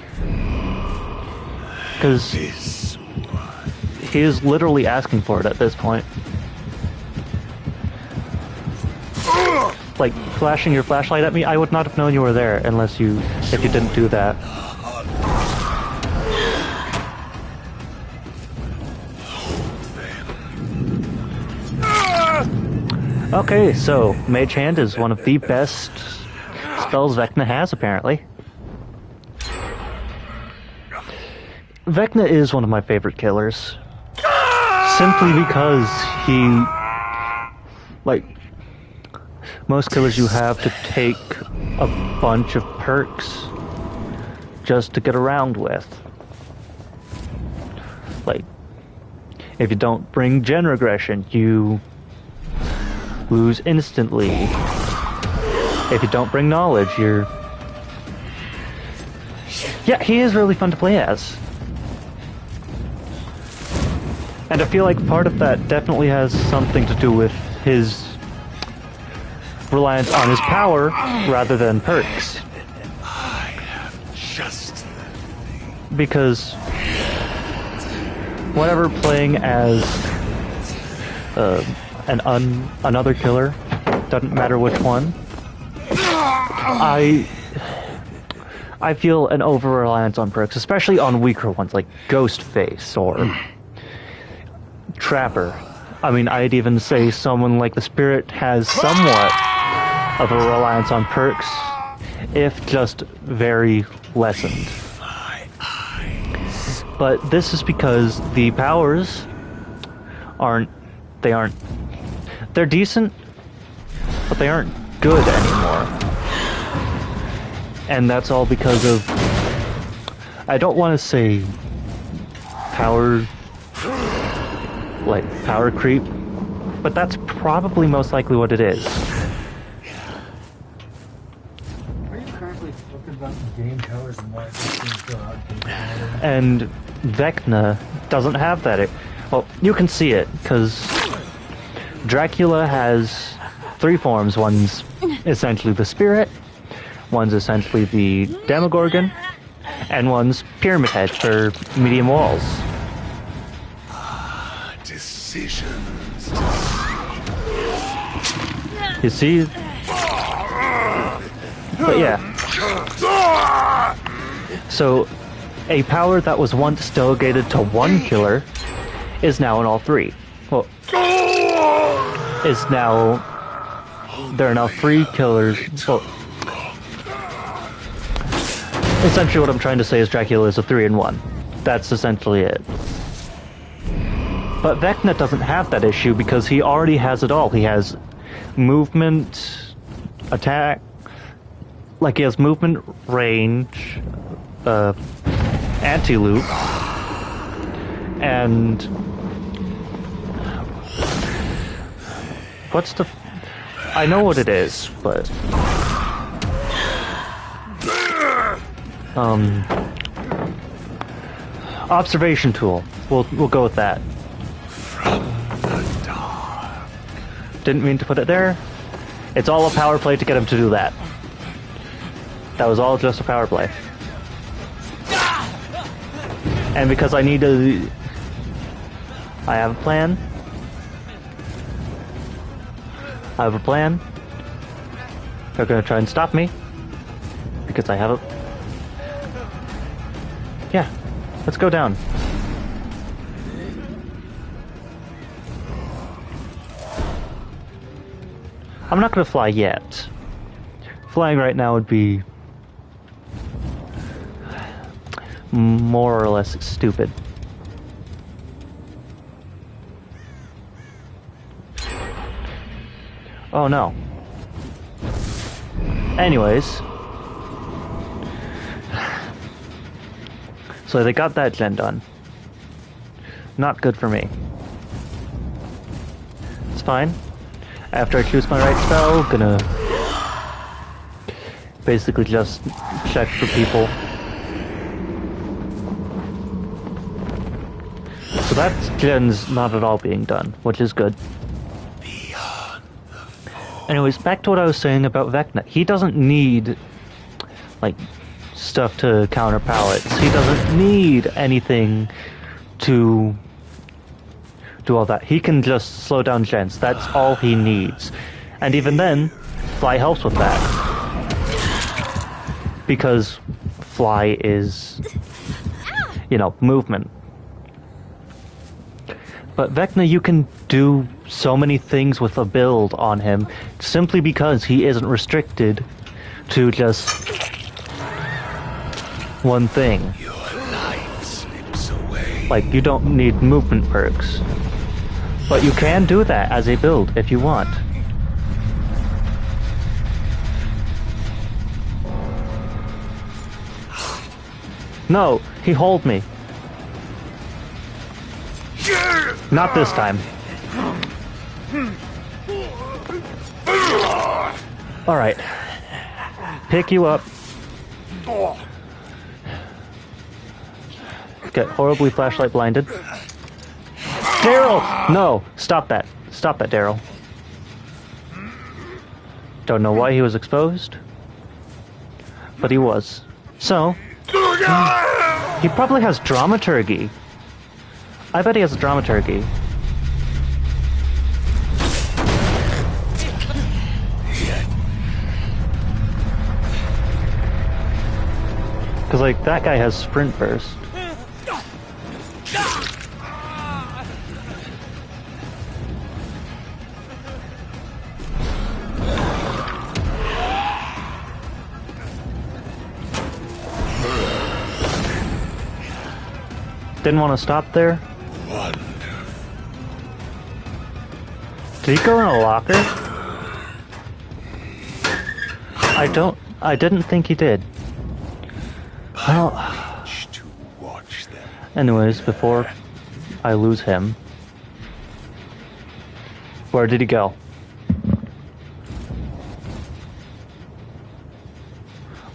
Because he is literally asking for it at this point. Like, flashing your flashlight at me, I would not have known you were there if you didn't do that. Okay, so Mage Hand is one of the best spells Vecna has, apparently. Vecna is one of my favorite killers. Simply because he... Like, most killers you have to take a bunch of perks just to get around with. Like, if you don't bring Gen Regression, you lose instantly. If you don't bring Knowledge, you're... Yeah, he is really fun to play as. And I feel like part of that definitely has something to do with his reliance on his power rather than perks. Because whenever playing as another killer, doesn't matter which one, I feel an over-reliance on perks, especially on weaker ones like Ghostface or Trapper. I mean, I'd even say someone like the Spirit has somewhat of a reliance on perks, if just very lessened. But this is because the powers they're decent, but they aren't good anymore. And that's all because of, I don't want to say power creep, but that's probably most likely what it is. Are you currently talking about the game powers and why it seems so outdated? And Vecna doesn't have that. Well, you can see it, because Dracula has 3 forms. One's essentially the spirit, one's essentially the Demogorgon, and one's Pyramid Head for medium walls. Decisions. You see? But yeah. So, a power that was once delegated to one killer is now in all 3. Well, there are now 3 killers. Well, essentially what I'm trying to say is Dracula is a 3-in-1. That's essentially it. But Vecna doesn't have that issue because he already has it all. He has movement, attack, he has movement, range, anti-loop, and what's the... I know what it is, but... observation tool. We'll go with that. From the dark. Didn't mean to put it there. It's all a power play to get him to do that. That was all just a power play. And because I need to... I have a plan. I have a plan. They're gonna try and stop me. Because I have a... Yeah. Let's go down. I'm not gonna fly yet. Flying right now would be... more or less stupid. Oh no. Anyways. So they got that gen done. Not good for me. It's fine. After I choose my right spell, gonna basically just check for people. So that gen's not at all being done, which is good. Anyways, back to what I was saying about Vecna. He doesn't need, stuff to counter pallets. He doesn't need anything to do all that. He can just slow down gens. That's all he needs. And even then, Fly helps with that. Because Fly is, movement. But Vecna, you can do so many things with a build on him simply because he isn't restricted to just one thing. Your life slips away. You don't need movement perks. But you can do that as a build if you want. No, he holed me. Not this time. Alright. Pick you up. Get horribly flashlight blinded. Daryl! No! Stop that. Stop that, Daryl. Don't know why he was exposed. But he was. So... he probably has dramaturgy. I bet he has a dramaturgy. Because, that guy has sprint burst. Didn't want to stop there? Did he go in a locker? I didn't think he did. Well, To watch them. anyways, before I lose him, where did he go?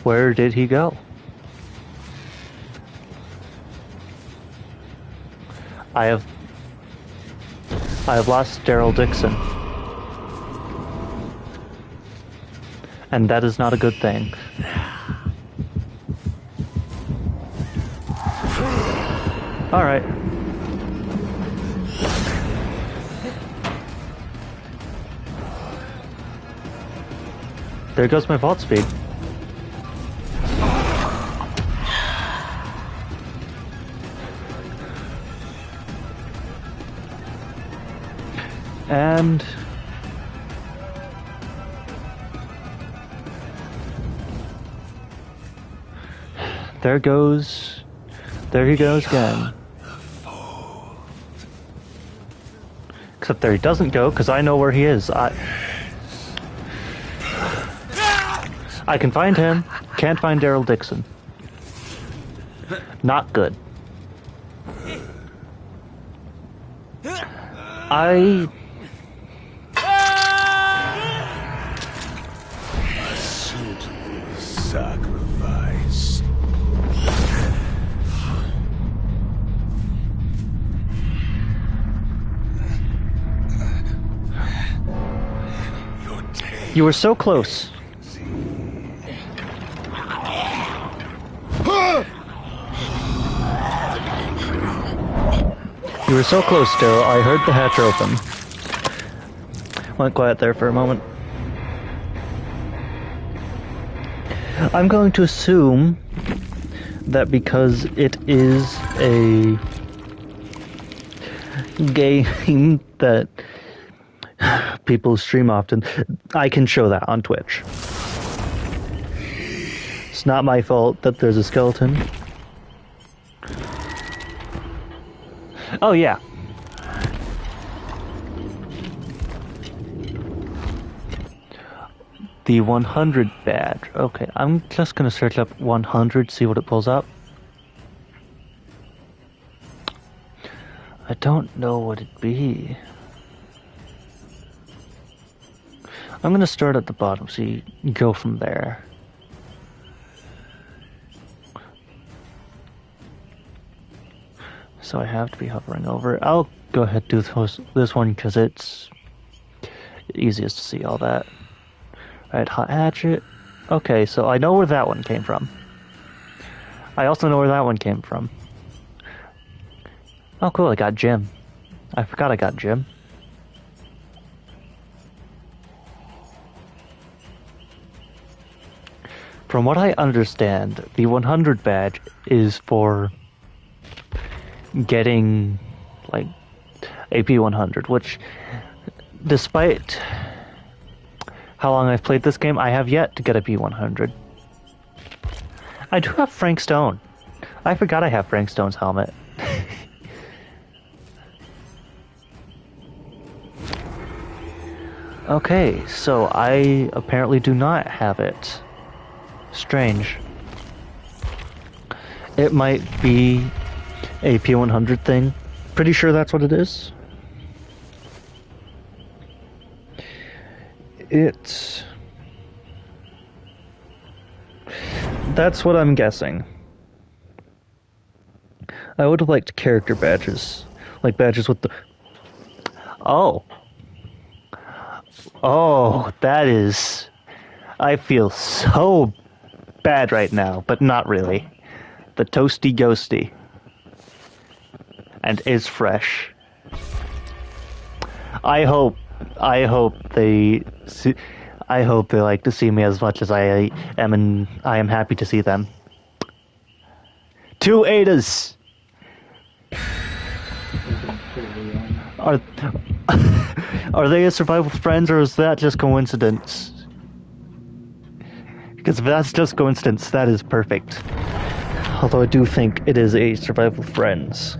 Where did he go? I have lost Daryl Dixon. And that is not a good thing. Alright. There goes my vault speed. And there he goes again. Except there he doesn't go, because I know where he is. I can find him, can't find Daryl Dixon. Not good. Suitable sacrifice. Your tail. You were so close. You were so close, Daryl. I heard the hatch open. Went quiet there for a moment. I'm going to assume that because it is a game that people stream often, I can show that on Twitch. It's not my fault that there's a skeleton. Oh yeah. The 100 badge. Okay, I'm just gonna search up 100, see what it pulls up. I don't know what it'd be. I'm gonna start at the bottom, so you go from there. So I have to be hovering over it. I'll go ahead and do this one because it's easiest to see all that. Alright, hot hatchet. Okay, so I know where that one came from. I also know where that one came from. Oh cool, I got Jim. I forgot I got Jim. From what I understand, the 100 badge is for getting, like, AP 100, which, despite how long I've played this game, I have yet to get a P100. I do have Frank Stone. I forgot I have Frank Stone's helmet. Okay, so I apparently do not have it. Strange. It might be a P100 thing. Pretty sure that's what it is. That's what I'm guessing. I would have liked character badges. Like badges with the... Oh. Oh, that is... I feel so bad right now, but not really. The Toasty Ghosty. And is fresh. I hope they like to see me as much as I am, and I am happy to see them. 2 Adas! Are they a survival friends, or is that just coincidence? Because if that's just coincidence, that is perfect. Although I do think it is a survival friends.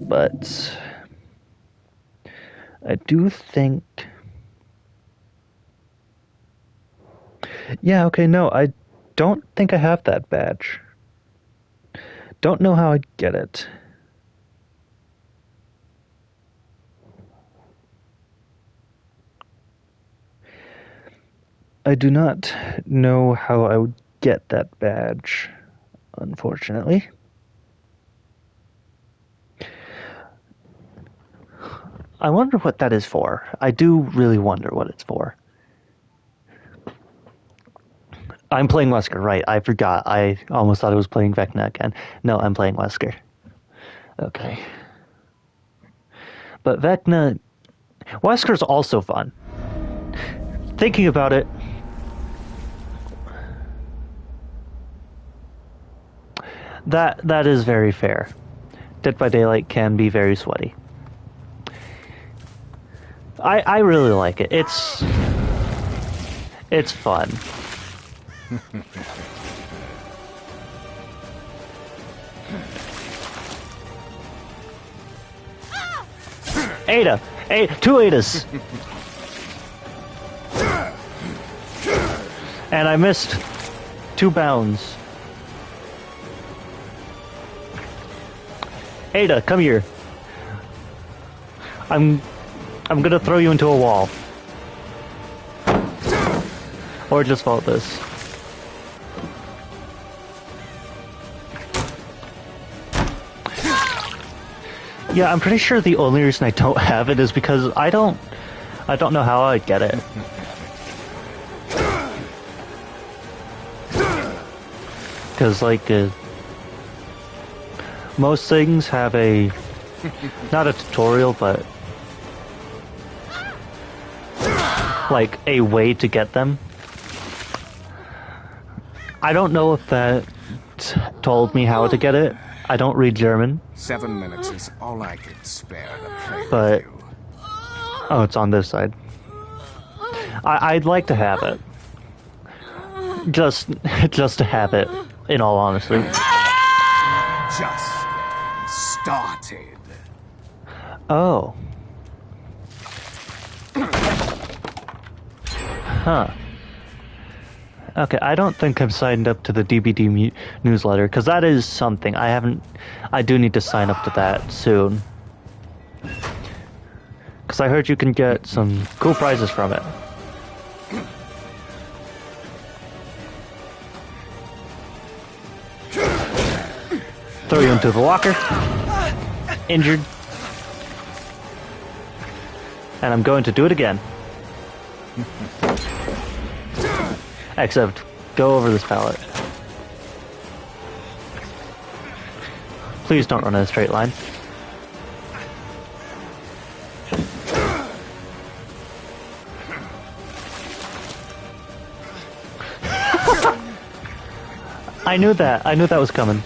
But I do think Yeah, okay, no, I don't think I have that badge. Don't know how I'd get it. I do not know how I would get that badge, unfortunately. I wonder what that is for. I do really wonder what it's for. I'm playing Wesker, right. I forgot. I almost thought I was playing Vecna again. No, I'm playing Wesker. Okay. But Vecna... Wesker's also fun. Thinking about it... That is very fair. Dead by Daylight can be very sweaty. I really like it. It's fun. Ada! Two Adas! And I missed 2 bounds. Ada, come here. I'm gonna throw you into a wall. Or just vault this. Yeah, I'm pretty sure the only reason I don't have it is because I don't know how I'd get it. Because, like, most things have a... not a tutorial, but... like, a way to get them. I don't know if that told me how to get it. I don't read German. 7 minutes is all I can spare to play But... with you. oh, it's on this side. I'd like to have it. Just to have it, in all honesty. Just started. Oh. Huh. Okay, I don't think I'm signed up to the DBD newsletter, because that is something. I do need to sign up to that soon. Because I heard you can get some cool prizes from it. Throw you into the locker. Injured. And I'm going to do it again. Except, go over this pallet. Please don't run in a straight line. I knew that was coming.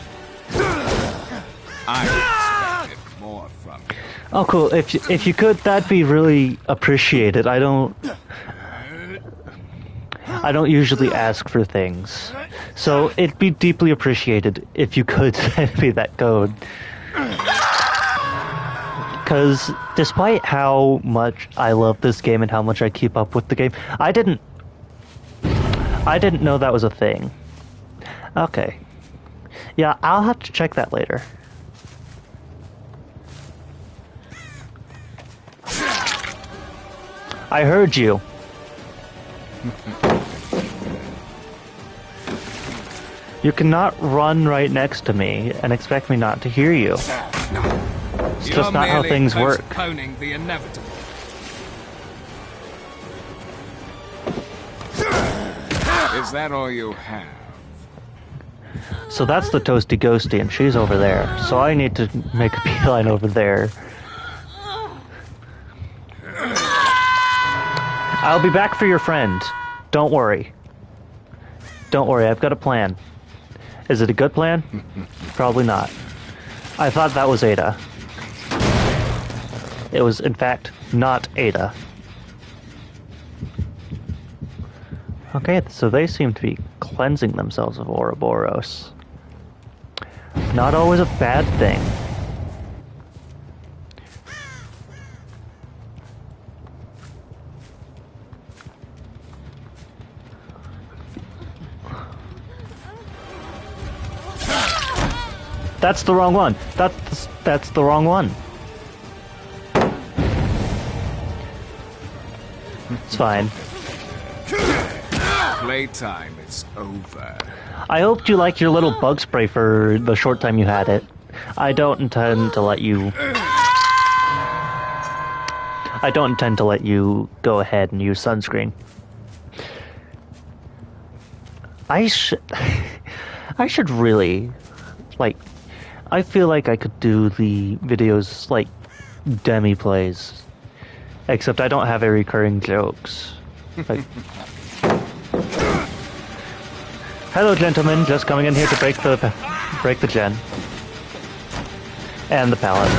I expected more from you. Oh, cool. If you could, that'd be really appreciated. I don't usually ask for things, so it'd be deeply appreciated if you could send me that code. Because despite how much I love this game and how much I keep up with the game, I didn't know that was a thing. Okay. Yeah, I'll have to check that later. I heard you. You cannot run right next to me and expect me not to hear you. It's just not how things work. Postponing the inevitable. Is that all you have? So that's the Toasty Ghosty, and she's over there. So I need to make a beeline over there. I'll be back for your friend. Don't worry. Don't worry, I've got a plan. Is it a good plan? Probably not. I thought that was Ada. It was, in fact, not Ada. Okay, so they seem to be cleansing themselves of Ouroboros. Not always a bad thing. That's the wrong one. That's the wrong one. It's fine. Playtime is over. I hoped you liked your little bug spray for the short time you had it. I don't intend to let you go ahead and use sunscreen. I should really, like, I feel like I could do the videos like demi plays, except I don't have any recurring jokes. Like, hello, gentlemen, just coming in here to break the gen and the pallet.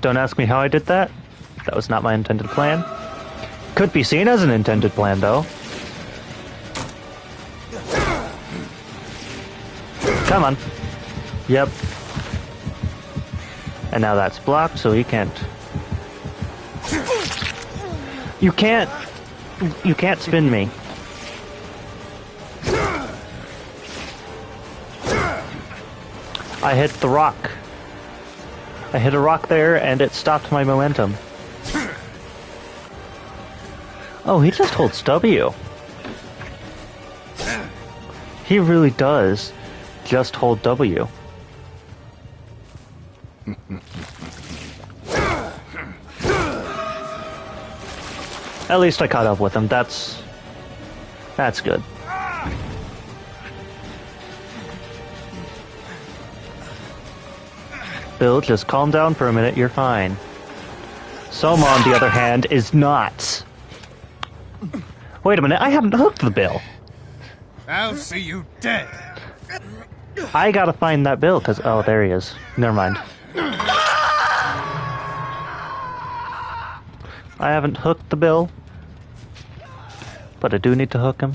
Don't ask me how I did that. That was not my intended plan. Could be seen as an intended plan, though. Come on. Yep. And now that's blocked, so he can't. You can't spin me. I hit the rock. I hit a rock there and it stopped my momentum. Oh, he just holds W. He really does just hold W. At least I caught up with him. That's good. Bill, just calm down for a minute, you're fine. Soma, on the other hand, is not. Wait a minute, I haven't hooked the bill. I'll see you dead. I gotta find that bill, cause oh, there he is. Never mind. I haven't hooked the bill, but I do need to hook him.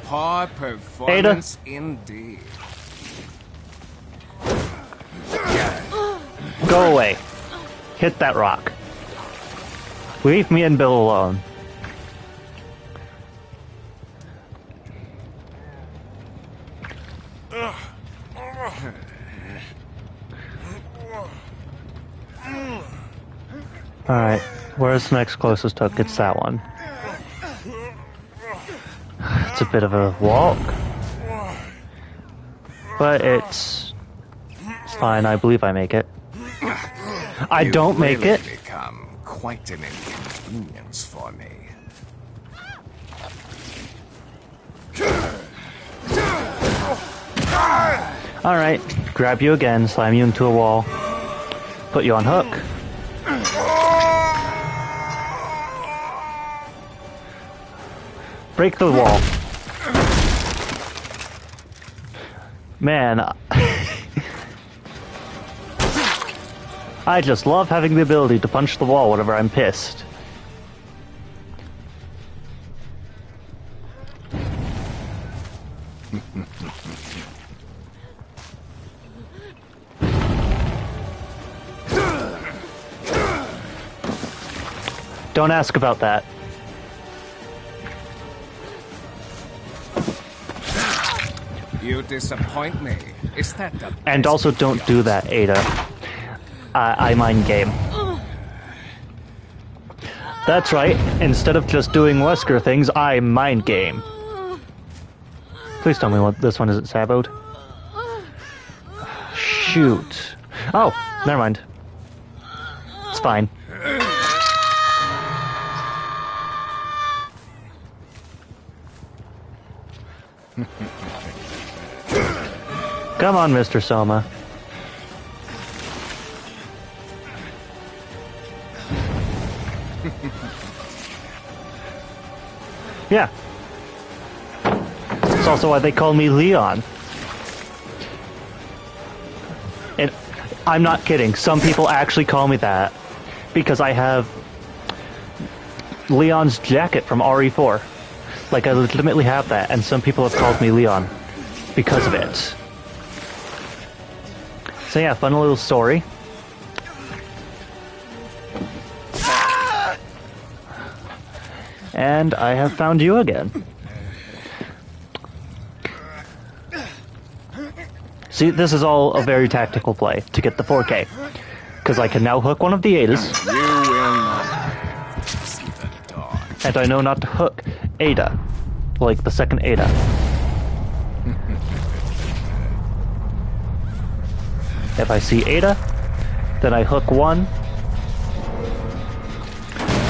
Poor performance indeed. Go away. Hit that rock. Leave me and Bill alone. Alright, where's the next closest hook? It's that one. It's a bit of a walk. But it's fine, I believe I make it. I don't make it. You've really become quite an inconvenience for me. Alright, grab you again, slam you into a wall, put you on hook. Break the wall. Man, I just love having the ability to punch the wall whenever I'm pissed. Don't ask about that. You disappoint me. Is that the And best also don't you've do got? that, Ada. I mind game. That's right. Instead of just doing Wesker things, I mind game. Please tell me what this one isn't saboed. Shoot. Oh, never mind. It's fine. Come on, Mr. Soma. Yeah. It's also why they call me Leon. And I'm not kidding. Some people actually call me that because I have Leon's jacket from RE4. Like, I legitimately have that, and some people have called me Leon because of it. So yeah, fun little story. And I have found you again. See, this is all a very tactical play to get the 4K. Because I can now hook one of the Adas. You will not see the dawn. And I know not to hook Ada. Like the second Ada. If I see Ada, then I hook one.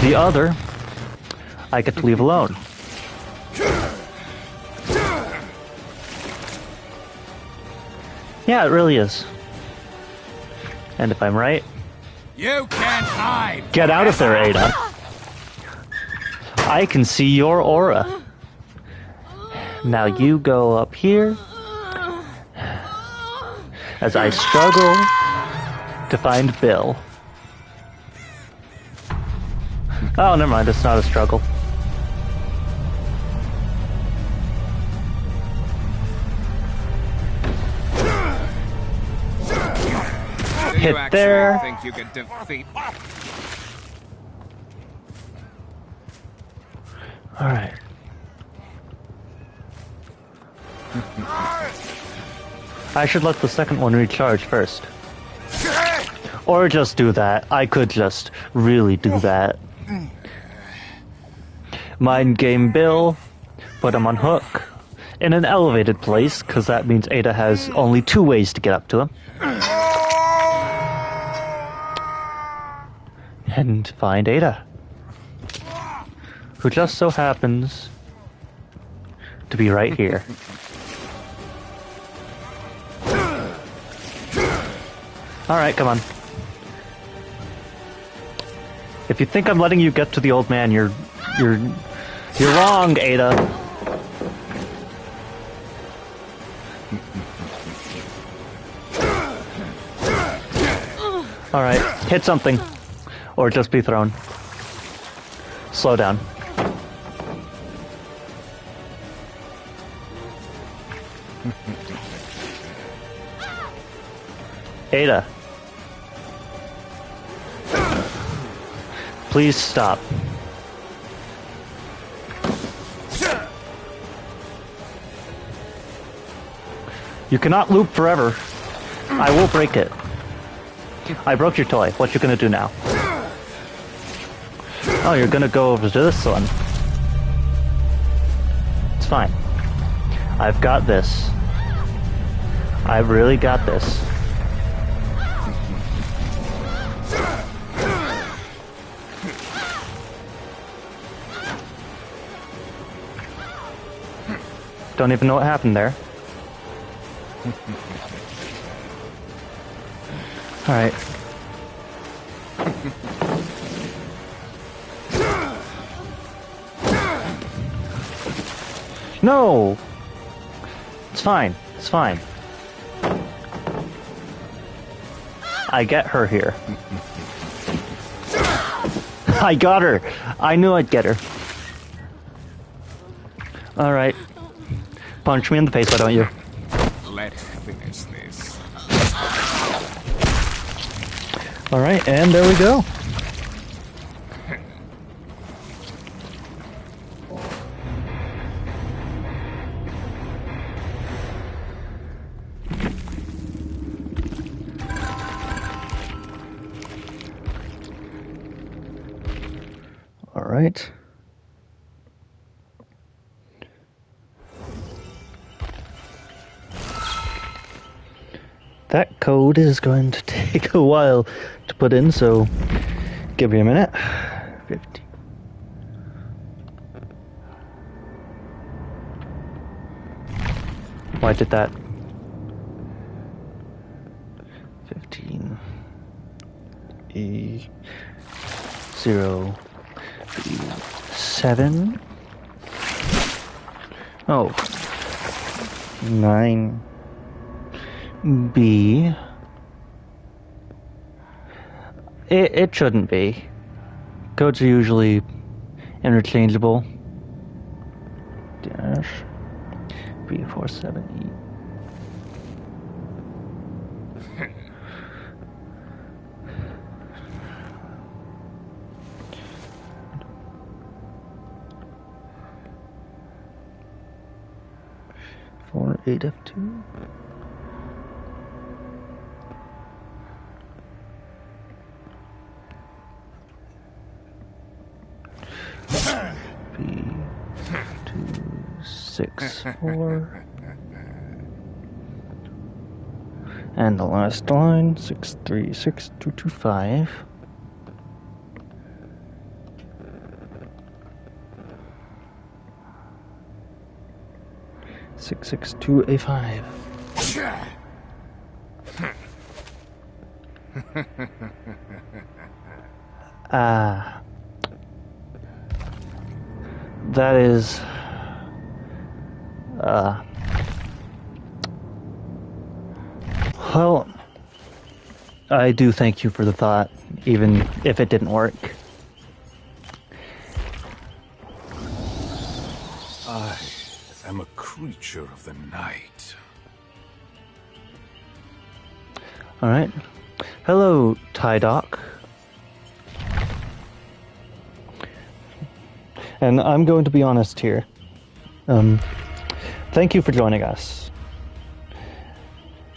The other, I get to leave alone. Yeah, it really is. And if I'm right, You can't hide. get out of there, Ada. I can see your aura. Now you go up here as I struggle to find Bill. Oh, never mind, it's not a struggle. Do Hit you actually there. think you could defeat? Alright. I should let the second one recharge first. Or just do that. I could just really do that. Mind game Bill, put him on hook in an elevated place, because that means Ada has only 2 ways to get up to him. And find Ada, who just so happens to be right here. Alright, come on. If you think I'm letting you get to the old man, you're wrong, Ada. Alright, hit something. Or just be thrown. Slow down. Ada. Please stop. You cannot loop forever. I will break it. I broke your toy. What you gonna do now? Oh, you're gonna go over to this one. It's fine. I've got this. I've really got this. Don't even know what happened there. Alright. No! It's fine. It's fine. I get her here. I got her! I knew I'd get her. Alright. Punch me in the face, why don't you? Let's finish this. Alright, and there we go. Alright. That code is going to take a while to put in, so give me a minute. 50. Why did that? 15. E 0 B 7. Oh. 9. B. It shouldn't be. Codes are usually interchangeable. Dash B47E. F4, 8 F2. B2, 6, 4. And the last line, 6, 3, 6, 2, 2, 5. Six, 6, 2, A5. That is, well, I do thank you for the thought, even if it didn't work. I am a creature of the night. Alright. Hello, Tydoc. And I'm going to be honest here. Thank you for joining us.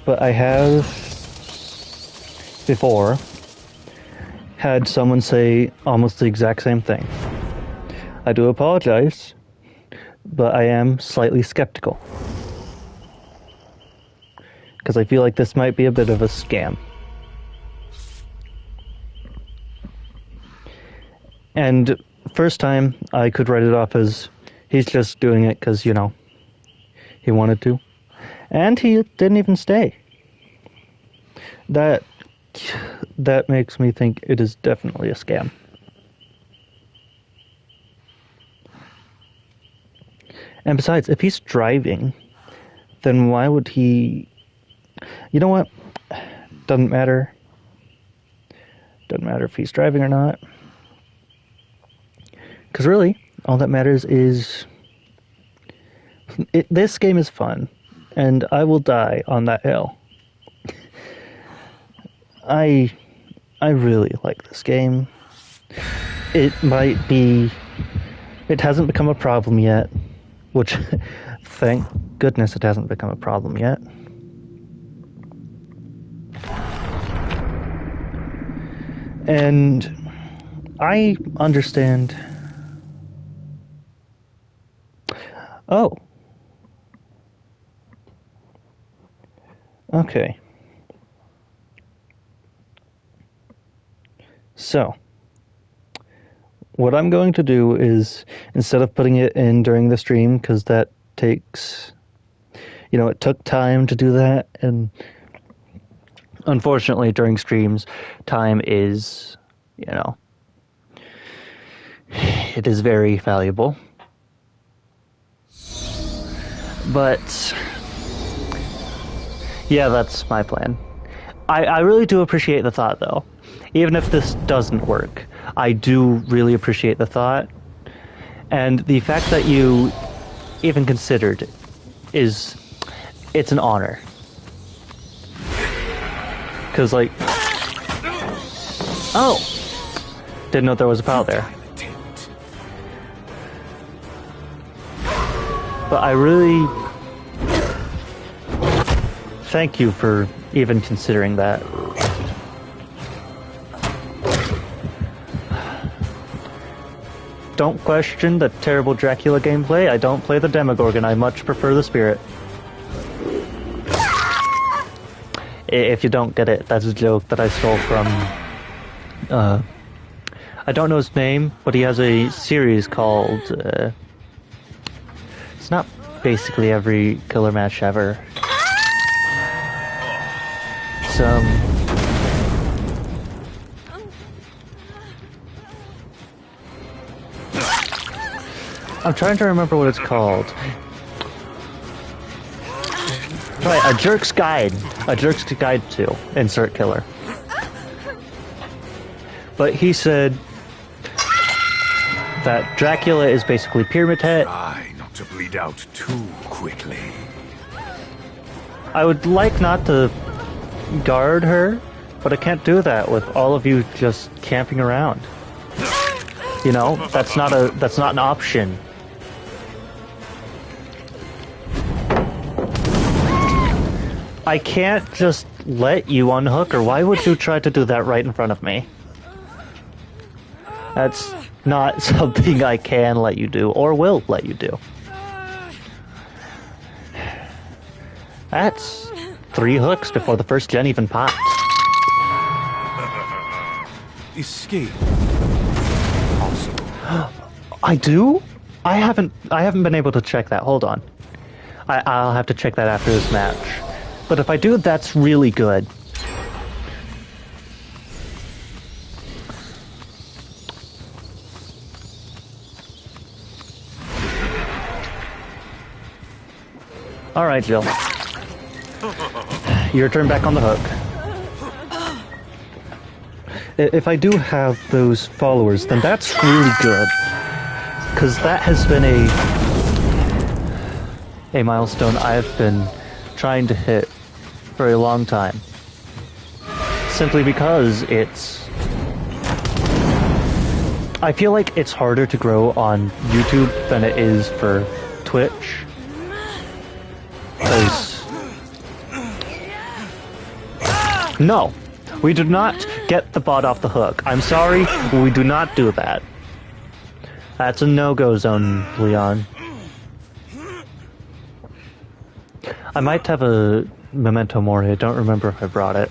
But I have before had someone say almost the exact same thing. I do apologize, but I am slightly skeptical. Because I feel like this might be a bit of a scam. And first time, I could write it off as he's just doing it because, you know, he wanted to. And he didn't even stay. That makes me think it is definitely a scam. And besides, if he's driving, then why would he... You know what? Doesn't matter. Doesn't matter if he's driving or not. Because really, all that matters is... This game is fun, and I will die on that hill. I really like this game. It might be... It hasn't become a problem yet, which, thank goodness it hasn't become a problem yet. And I understand... Oh. Okay. So, what I'm going to do is, instead of putting it in during the stream, because that takes, you know, it took time to do that, and unfortunately during streams, time is, you know, it is very valuable. But, yeah, that's my plan. I really do appreciate the thought, though. Even if this doesn't work, I do really appreciate the thought. And the fact that you even considered it's an honor. Because, like... Oh! Didn't know there was a pal there. But I really... Thank you for even considering that. Don't question the terrible Dracula gameplay. I don't play the Demogorgon. I much prefer the Spirit. If you don't get it, that's a joke that I stole from... I don't know his name, but he has a series called... It's not basically every killer match ever. I'm trying to remember what it's called. Right, A Jerk's Guide. A Jerk's Guide to Insert Killer. But he said that Dracula is basically Pyramid Head. Try not to bleed out too quickly. I would like not to guard her, but I can't do that with all of you just camping around. You know, that's not an option. I can't just let you unhook her. Why would you try to do that right in front of me? That's not something I can let you do, or will let you do. That's 3 hooks before the first gen even popped. Escape. Possible. I do? I haven't been able to check that. Hold on. I'll have to check that after this match. But if I do, that's really good. Alright, Jill. Your turn back on the hook. If I do have those followers, then that's really good. Because that has been a milestone I've been trying to hit for a long time. Simply because I feel like it's harder to grow on YouTube than it is for Twitch. No, we do not get the bot off the hook. I'm sorry, we do not do that. That's a no-go zone, Leon. I might have a Memento Mori. I don't remember if I brought it.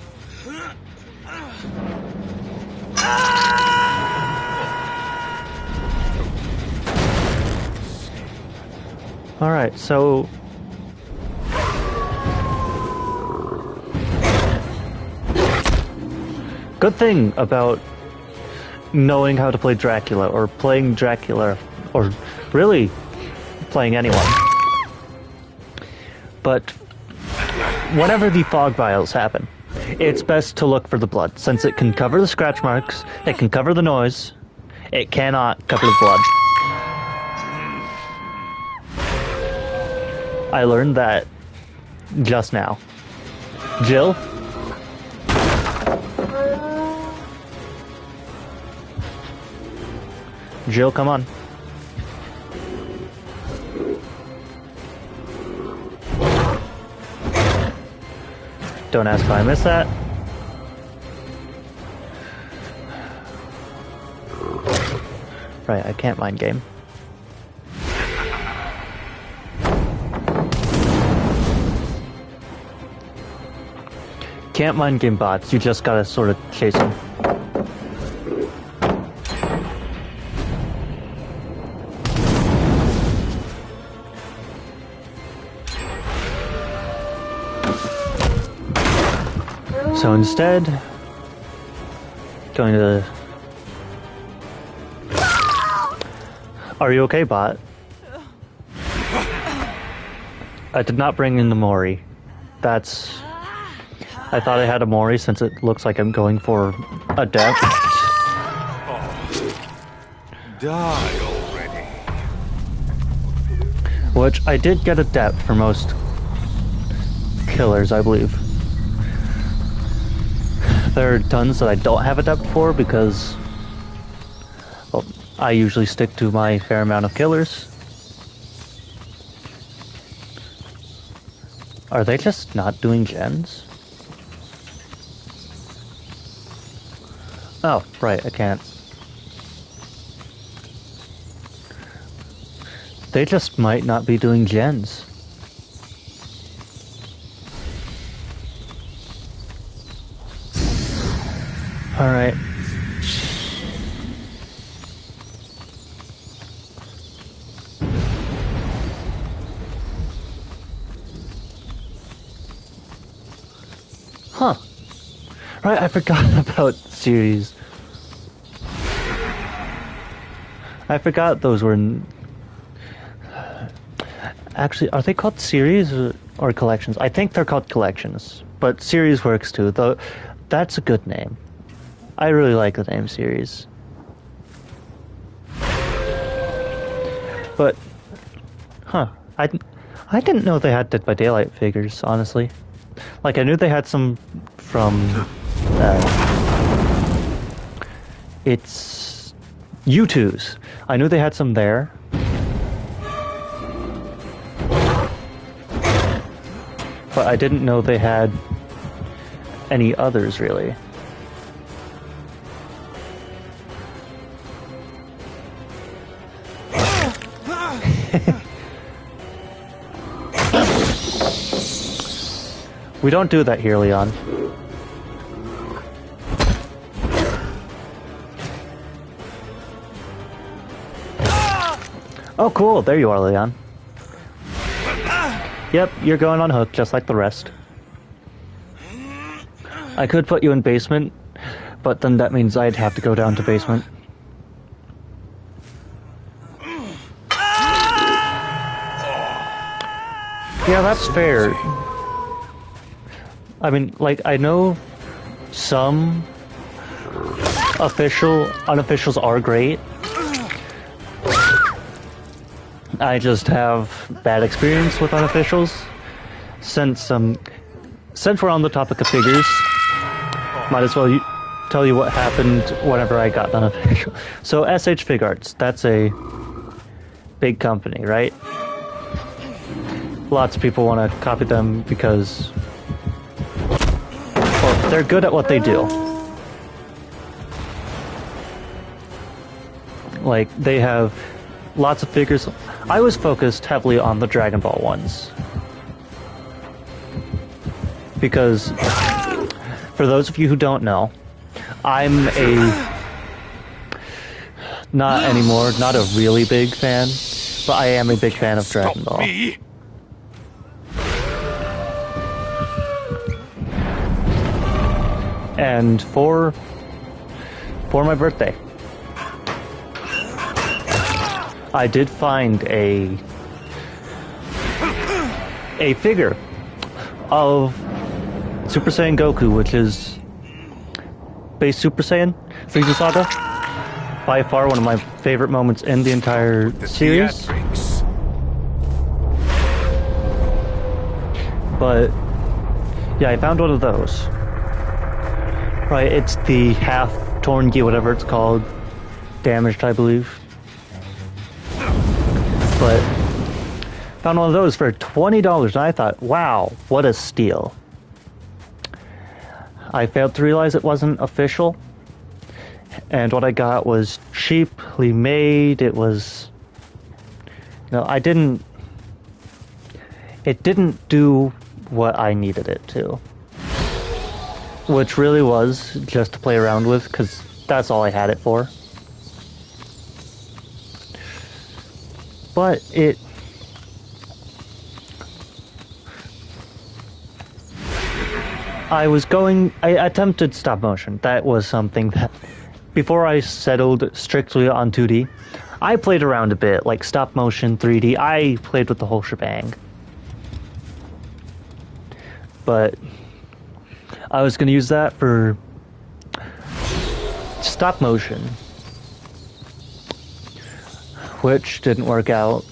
Alright, so... Good thing about knowing how to play Dracula, or playing Dracula, or really playing anyone. But whenever the fog vials happen, it's best to look for the blood, since it can cover the scratch marks, it can cover the noise, it cannot cover the blood. I learned that just now. Jill? Jill, come on. Don't ask why I missed that. Right, I can't mind game. Can't mind game bots, you just gotta sort of chase them. So instead, going to... Are you okay, bot? I did not bring in the Mori. That's... I thought I had a Mori since it looks like I'm going for a death. Die already. Which I did get a depth for most killers, I believe. There are tons that I don't have a depth for because, well, I usually stick to my fair amount of killers. Are they just not doing gens? Oh, right, I can't. They just might not be doing gens. Alright. Huh. Right, I forgot about series. I forgot those were in... Actually, are they called series or collections? I think they're called collections, but series works too, though that's a good name. I really like the name series. But, huh, I didn't know they had Dead by Daylight figures, honestly. Like, I knew they had some from, it's U2's. I knew they had some there. but I didn't know they had any others, really. We don't do that here, Leon. Oh, cool. There you are, Leon. Yep, you're going on hook, just like the rest. I could put you in basement, but then that means I'd have to go down to basement. Yeah, that's fair. I mean, like, I know some unofficials are great. I just have bad experience with unofficials. Since we're on the topic of figures, might as well tell you what happened whenever I got unofficial. So SH Fig Arts, that's a big company, right? Lots of people want to copy them because, well, they're good at what they do. Like, they have lots of figures. I was focused heavily on the Dragon Ball ones. Because, for those of you who don't know, I'm not anymore, not a really big fan, but I am a big fan of Dragon Ball. Me? And for my birthday, I did find a figure of Super Saiyan Goku, which is base Super Saiyan, Frieza Saga. By far one of my favorite moments in the entire series. Theatrics. But yeah, I found one of those. Right, it's the half Torngi, whatever it's called, damaged, I believe. But found one of those for $20, and I thought, wow, what a steal. I failed to realize it wasn't official, and what I got was cheaply made. It was, it didn't do what I needed it to. Which really was just to play around with, because that's all I had it for. But I attempted stop motion. That was something that, before I settled strictly on 2D, I played around a bit, like stop motion, 3D, I played with the whole shebang. But I was going to use that for stop motion, which didn't work out.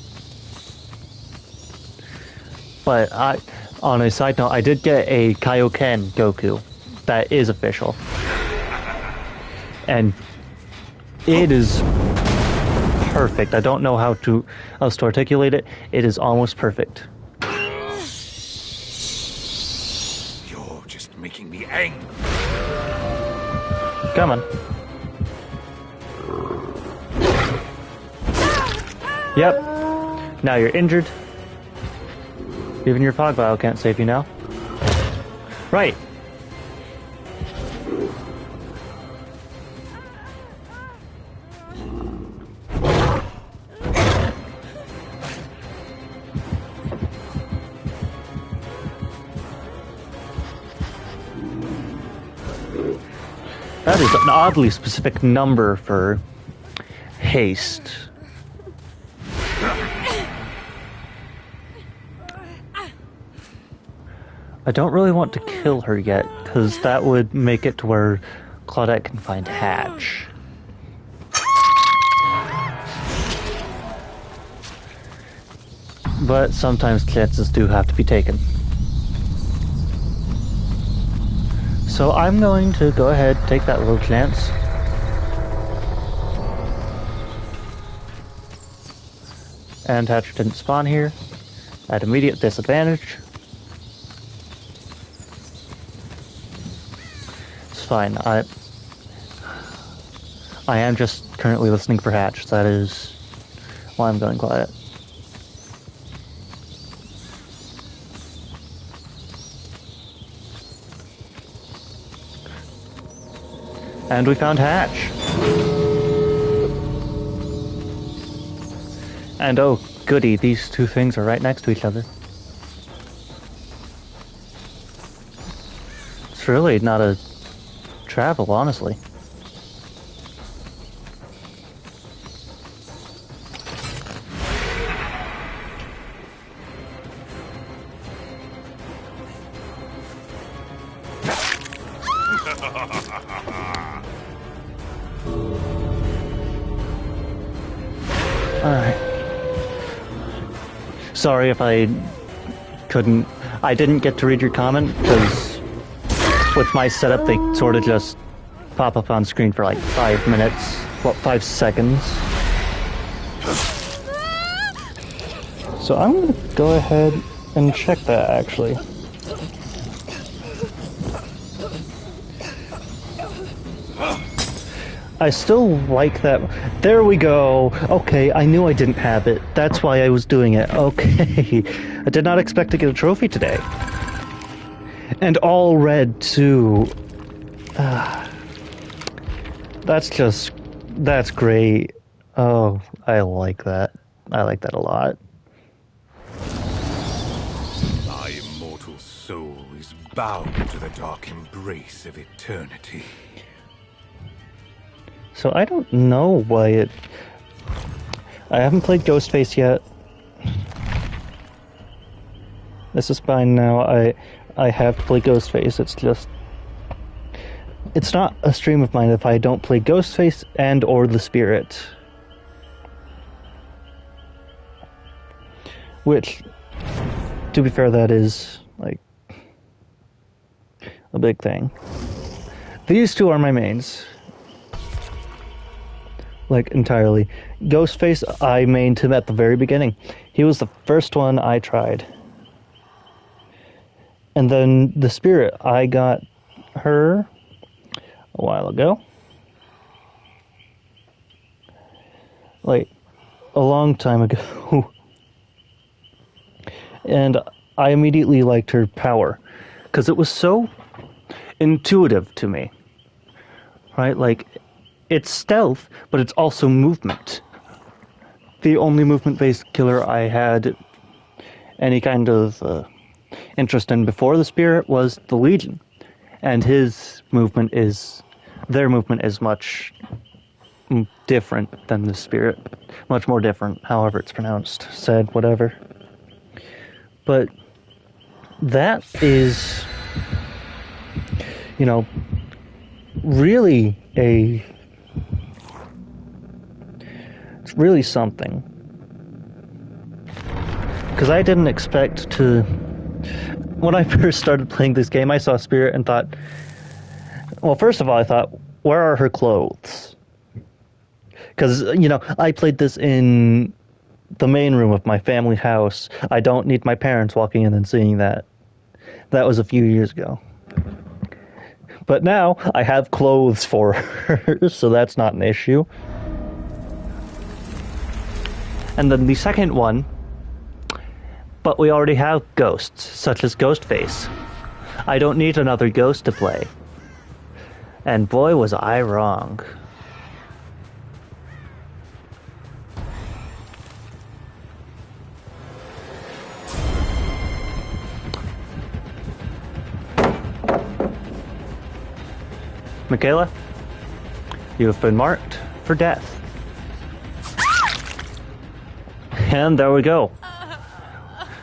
But on a side note, I did get a Kaioken Goku that is official. And it is perfect. I don't know how else to articulate it. It is almost perfect. Making me angry. Come on. Yep. Now you're injured. Even your fog vial can't save you now. Right. That is an oddly specific number for haste. I don't really want to kill her yet, because that would make it to where Claudette can find Hatch. But sometimes chances do have to be taken. So I'm going to go ahead, take that little chance. And Hatcher didn't spawn here, at immediate disadvantage. fine. I am just currently listening for Hatch. That is why I'm going quiet. And we found Hatch. And oh, goody, these two things are right next to each other. It's really not a travel, honestly. Alright. Sorry if I didn't get to read your comment, because with my setup they sort of just pop up on screen for like 5 minutes, 5 seconds. So I'm gonna go ahead and check that actually. I still like that. There we go. Okay, I knew I didn't have it. That's why I was doing it. Okay. I did not expect to get a trophy today. And all red, too. That's great. Oh, I like that. I like that a lot. My immortal soul is bound to the dark embrace of eternity. So I don't know why it... I haven't played Ghostface yet. This is fine now. I have to play Ghostface. It's just... It's not a stream of mine if I don't play Ghostface and or The Spirit. Which, to be fair, that is, like, a big thing. These two are my mains. Like, entirely. Ghostface, I mained him at the very beginning. He was the first one I tried. And then The Spirit, I got her a while ago. Like, a long time ago. And I immediately liked her power. Because it was so intuitive to me. Right? Like... It's stealth, but it's also movement. The only movement-based killer I had any kind of interest in before The Spirit was the Legion. And their movement is much different than The Spirit. Much more different, however it's pronounced, said, whatever. But that is, you know, really it's really something. Because I didn't expect to... When I first started playing this game, I saw Spirit and thought... Well, first of all, I thought, where are her clothes? Because, you know, I played this in the main room of my family house. I don't need my parents walking in and seeing that. That was a few years ago. But now, I have clothes for her, so that's not an issue. And then the second one, but we already have ghosts, such as Ghostface. I don't need another ghost to play. And boy, was I wrong. Michaela, you have been marked for death. And there we go.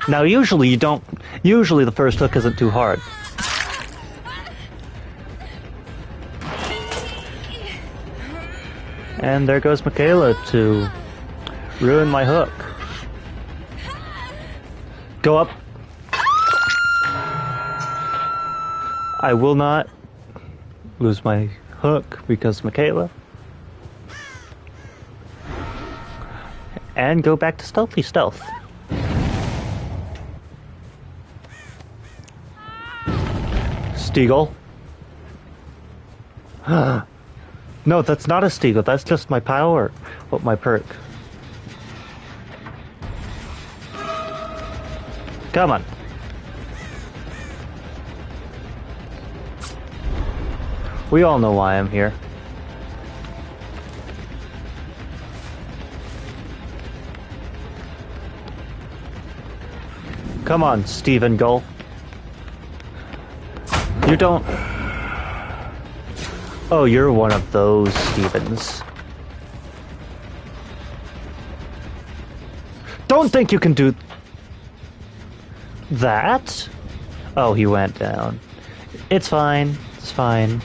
Now usually the first hook isn't too hard. And there goes Michaela to ruin my hook. Go up. I will not lose my hook because Michaela. And go back to stealthy stealth. Steagle. No, that's not a Steagle. That's just my power. What my perk. Come on. We all know why I'm here. Come on, Stephen Gull. You don't... Oh, you're one of those Stevens. Don't think you can do... that? Oh, he went down. It's fine. It's fine.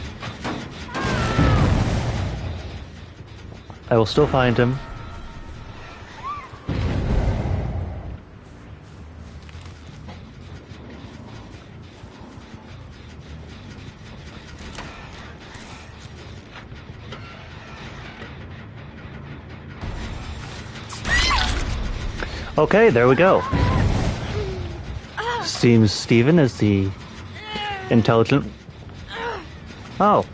I will still find him. Okay, there we go. Seems Steven is the intelligent... Oh.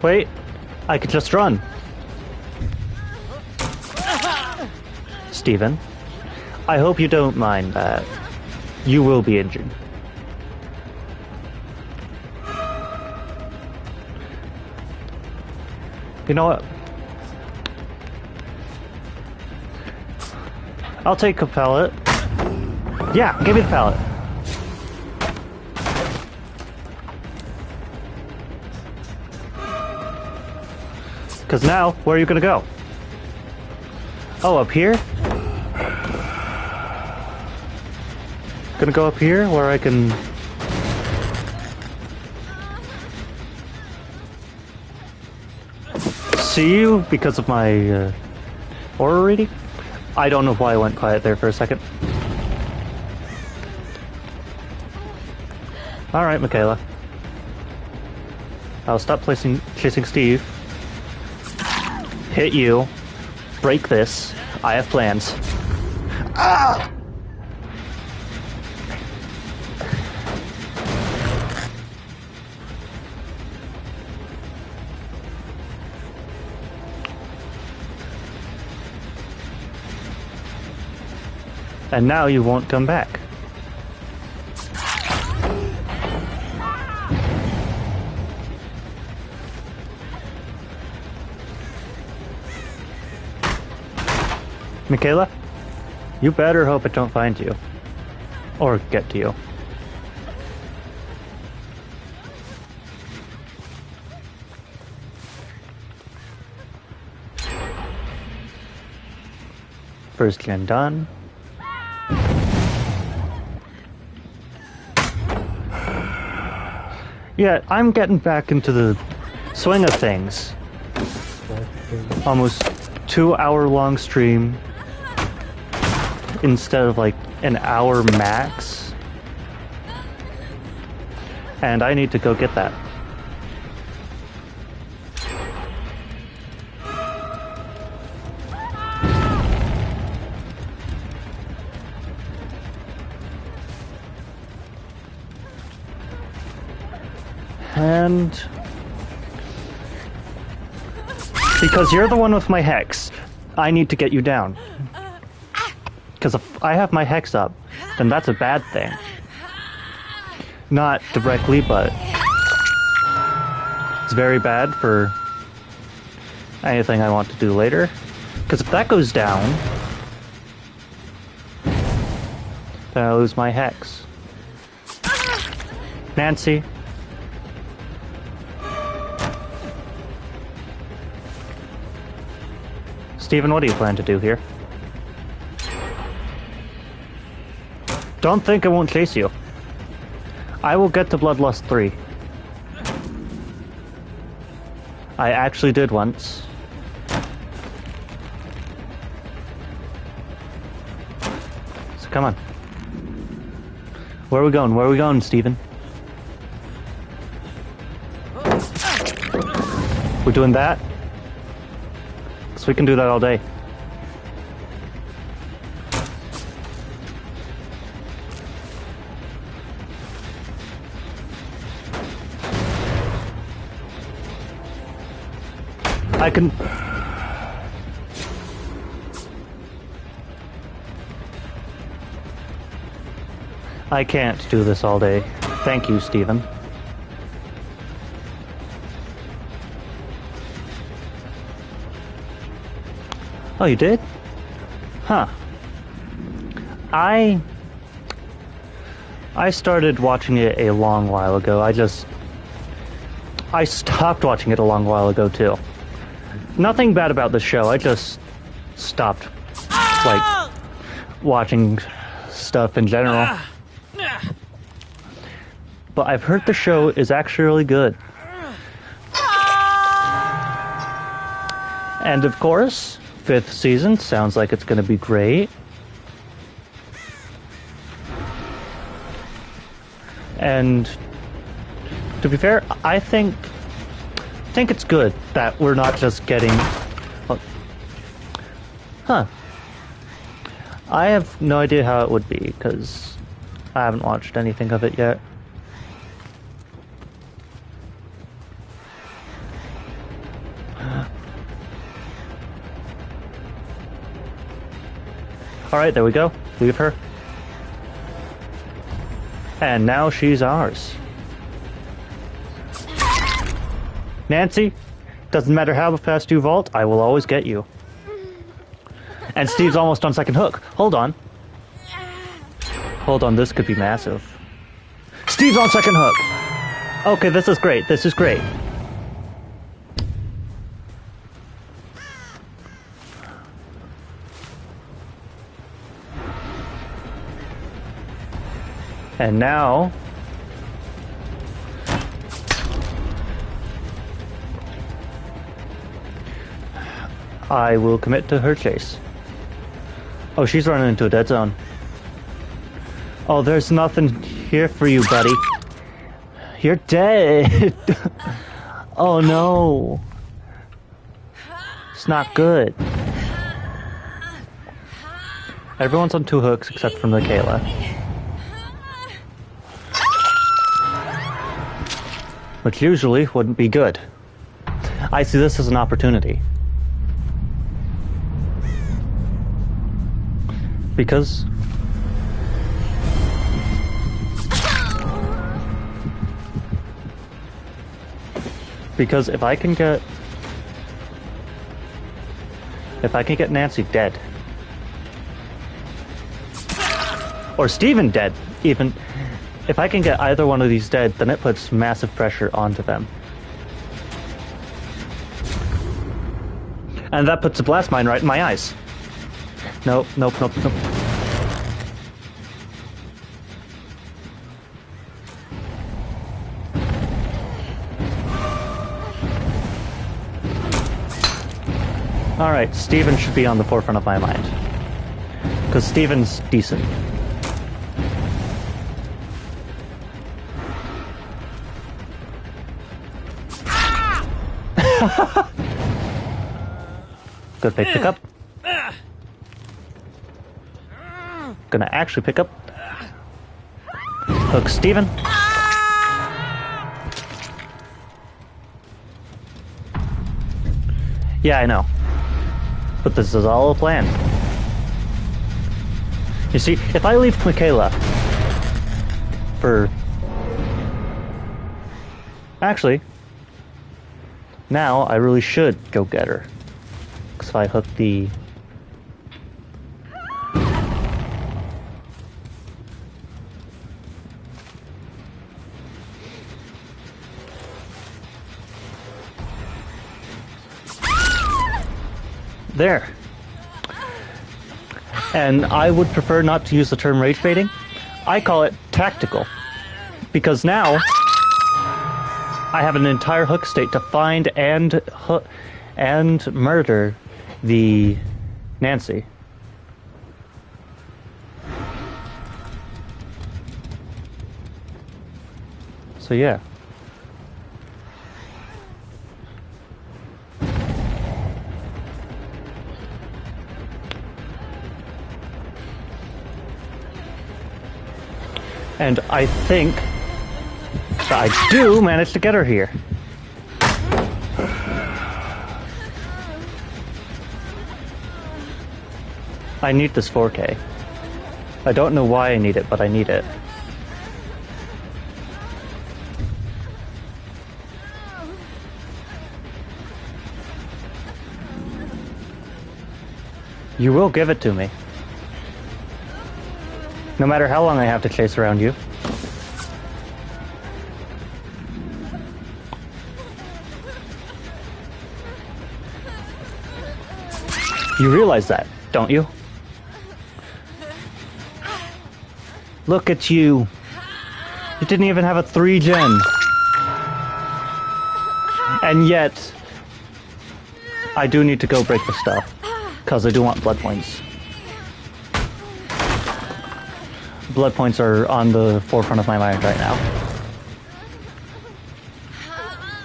Wait, I could just run. Steven, I hope you don't mind that. You will be injured. You know what? I'll take a pallet. Yeah, give me the pallet. Because now, where are you gonna go? Oh, up here? Gonna go up here where I can... see you because of my aura reading? I don't know why I went quiet there for a second. Alright, Michaela. I'll stop chasing Steve. Hit you. Break this. I have plans. Ah! And now you won't come back. Michaela, you better hope it don't find you. Or get to you. First gen done. Yeah, I'm getting back into the swing of things. Almost 2-hour long stream instead of like an hour max. And I need to go get that. And because you're the one with my hex, I need to get you down. Because if I have my hex up, then that's a bad thing. Not directly, but it's very bad for anything I want to do later. Because if that goes down, then I lose my hex. Nancy. Steven, what do you plan to do here? Don't think I won't chase you. I will get to Bloodlust 3. I actually did once. So come on. Where are we going? Where are we going, Steven? We're doing that? So we can do that all day. I can... I can't do this all day. Thank you, Stephen. Oh, you did? Huh. I started watching it a long while ago. I stopped watching it a long while ago, too. Nothing bad about the show. I just stopped, like, watching stuff in general. But I've heard the show is actually really good. And of course, 5th season sounds like it's going to be great. And to be fair, I think it's good that we're not just getting... Huh. I have no idea how it would be, because I haven't watched anything of it yet. Alright, there we go. Leave her. And now she's ours. Nancy, doesn't matter how fast you vault, I will always get you. And Steve's almost on second hook. Hold on. Hold on, this could be massive. Steve's on second hook! Okay, this is great, this is great. And now... I will commit to her chase. Oh, she's running into a dead zone. Oh, there's nothing here for you, buddy. You're dead! Oh no! It's not good. Everyone's on 2 hooks except for Michaela. Which usually wouldn't be good. I see this as an opportunity. Because if I can get Nancy dead, or Steven dead, even if I can get either one of these dead, then it puts massive pressure onto them. And that puts a blast mine right in my eyes. Nope, nope, nope, nope. Alright, Steven should be on the forefront of my mind. Because Steven's decent. Good pick up. Gonna actually pick up. Hook Steven. Yeah, I know. But this is all a plan. You see, if I leave Michaela for... Actually, now I really should go get her. Because if I hook the... There. And I would prefer not to use the term rage baiting. I call it tactical. Because now I have an entire hook state to find and murder the Nancy. So yeah. And I think that I do manage to get her here. I need this 4K. I don't know why I need it, but I need it. You will give it to me. No matter how long I have to chase around you. You realize that, don't you? Look at you. You didn't even have a 3-gen. And yet, I do need to go break the stuff. Because I do want blood points. Blood points are on the forefront of my mind right now.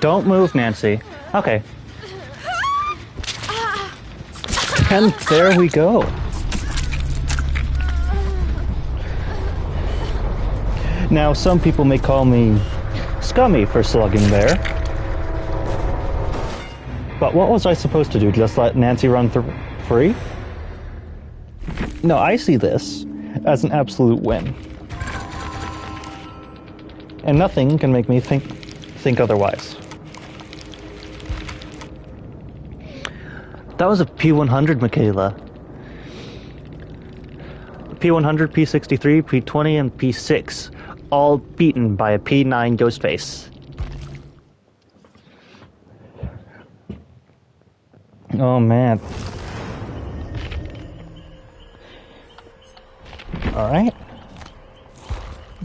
Don't move, Nancy. Okay. And there we go. Now, some people may call me scummy for slugging there. But what was I supposed to do? Just let Nancy run free? No, I see this as an absolute win. And nothing can make me think otherwise. That was a P100, Michaela. P100, P63, P20, and P6, all beaten by a P9 Ghostface. Oh man. Alright.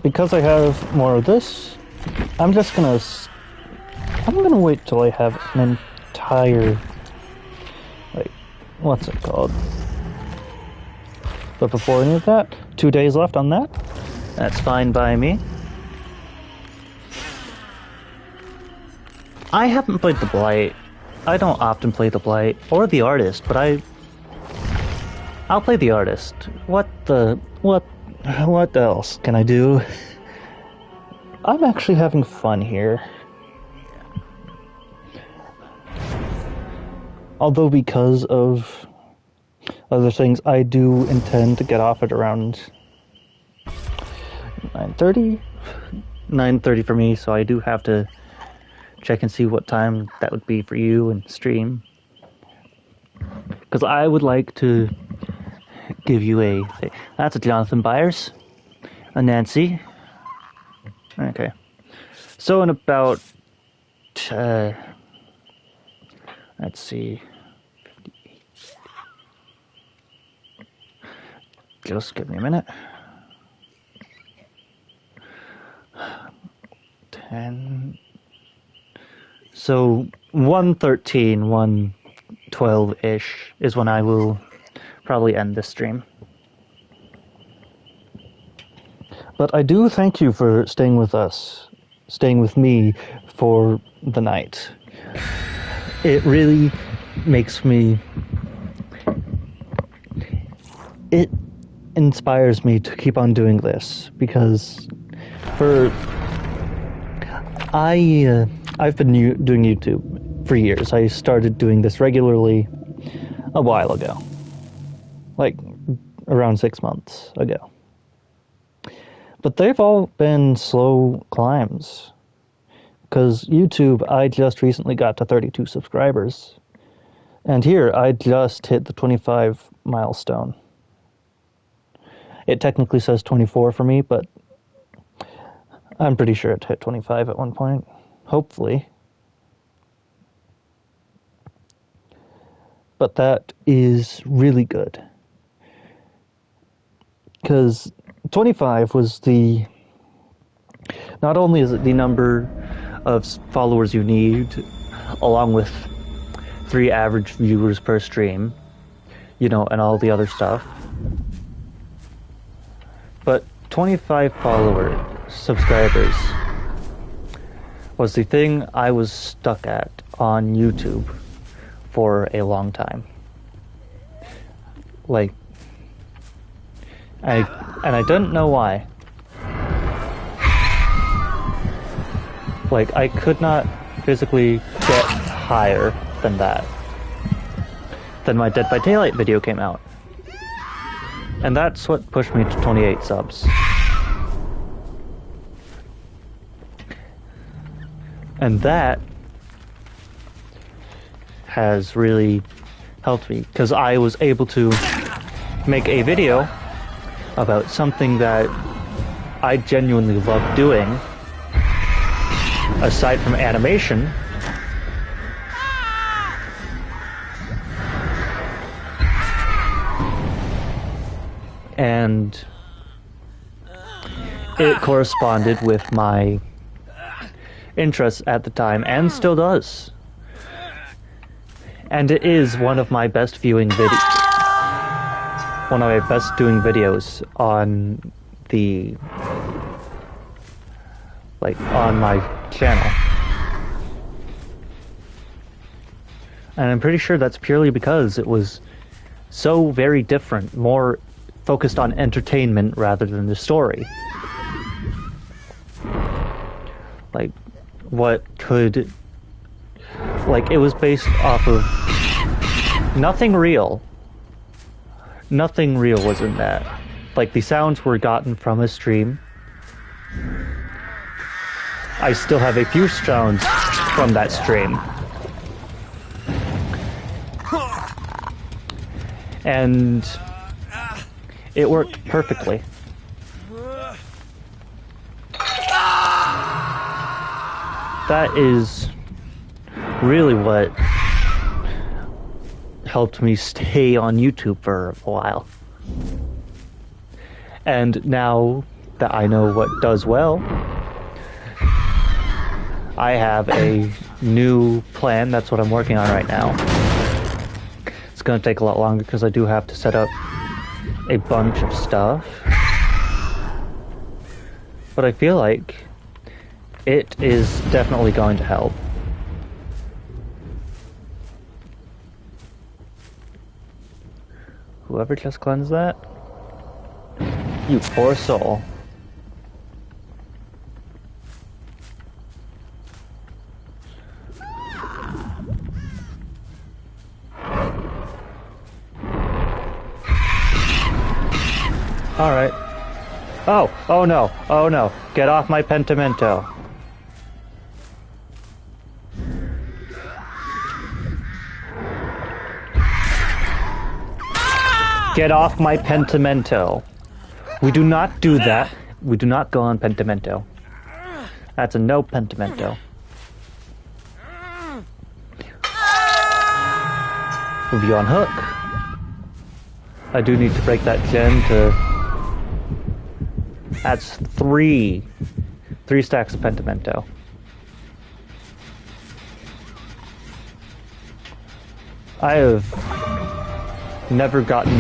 Because I have more of this, I'm gonna wait till I have an entire, what's it called? But before any of that, 2 days left on that. That's fine by me. I haven't played the Blight. I don't often play the Blight or the Artist, but I'll play the Artist. What else can I do? I'm actually having fun here. Although because of other things, I do intend to get off at around 9:30. 9:30 for me, so I do have to check and see what time that would be for you and stream. Because I would like to give you that's a Jonathan Byers, a Nancy. Okay. So in about, let's see. Just give me a minute. 10. So 1:13, 1:12-ish is when I will probably end this stream. But I do thank you for staying with me for the night. It really makes me... It inspires me to keep on doing this, because I've been doing YouTube for years. I started doing this regularly a while ago. Like, around 6 months ago. But they've all been slow climbs. Because YouTube, I just recently got to 32 subscribers. And here, I just hit the 25 milestone. It technically says 24 for me, but I'm pretty sure it hit 25 at one point. Hopefully. But that is really good. Because 25 was not only is it the number of followers you need, along with 3 average viewers per stream, and all the other stuff, but 25 subscribers was the thing I was stuck at on YouTube for a long time. I didn't know why. I could not physically get higher than that. Then my Dead by Daylight video came out. And that's what pushed me to 28 subs. And that has really helped me, because I was able to make a video about something that I genuinely love doing, aside from animation. And it corresponded with my interests at the time, and still does. And it is one of my best viewing videos. One of my best doing videos on the, like, on my channel. And I'm pretty sure that's purely because it was so very different, more focused on entertainment rather than the story. Like, what could... Like, it was based off of nothing real. Nothing real was in that. Like, the sounds were gotten from a stream. I still have a few sounds from that stream. And it worked perfectly. That is really what helped me stay on YouTube for a while. And now that I know what does well, I have a new plan. That's what I'm working on right now. It's going to take a lot longer because I do have to set up a bunch of stuff. But I feel like it is definitely going to help. Whoever just cleansed that? You poor soul. Alright. Oh no, oh no. Get off my pentimento. Get off my pentimento. We do not do that. We do not go on pentimento. That's a no pentimento. We'll be on hook. I do need to break that gen to... That's three stacks of pentimento. I have never gotten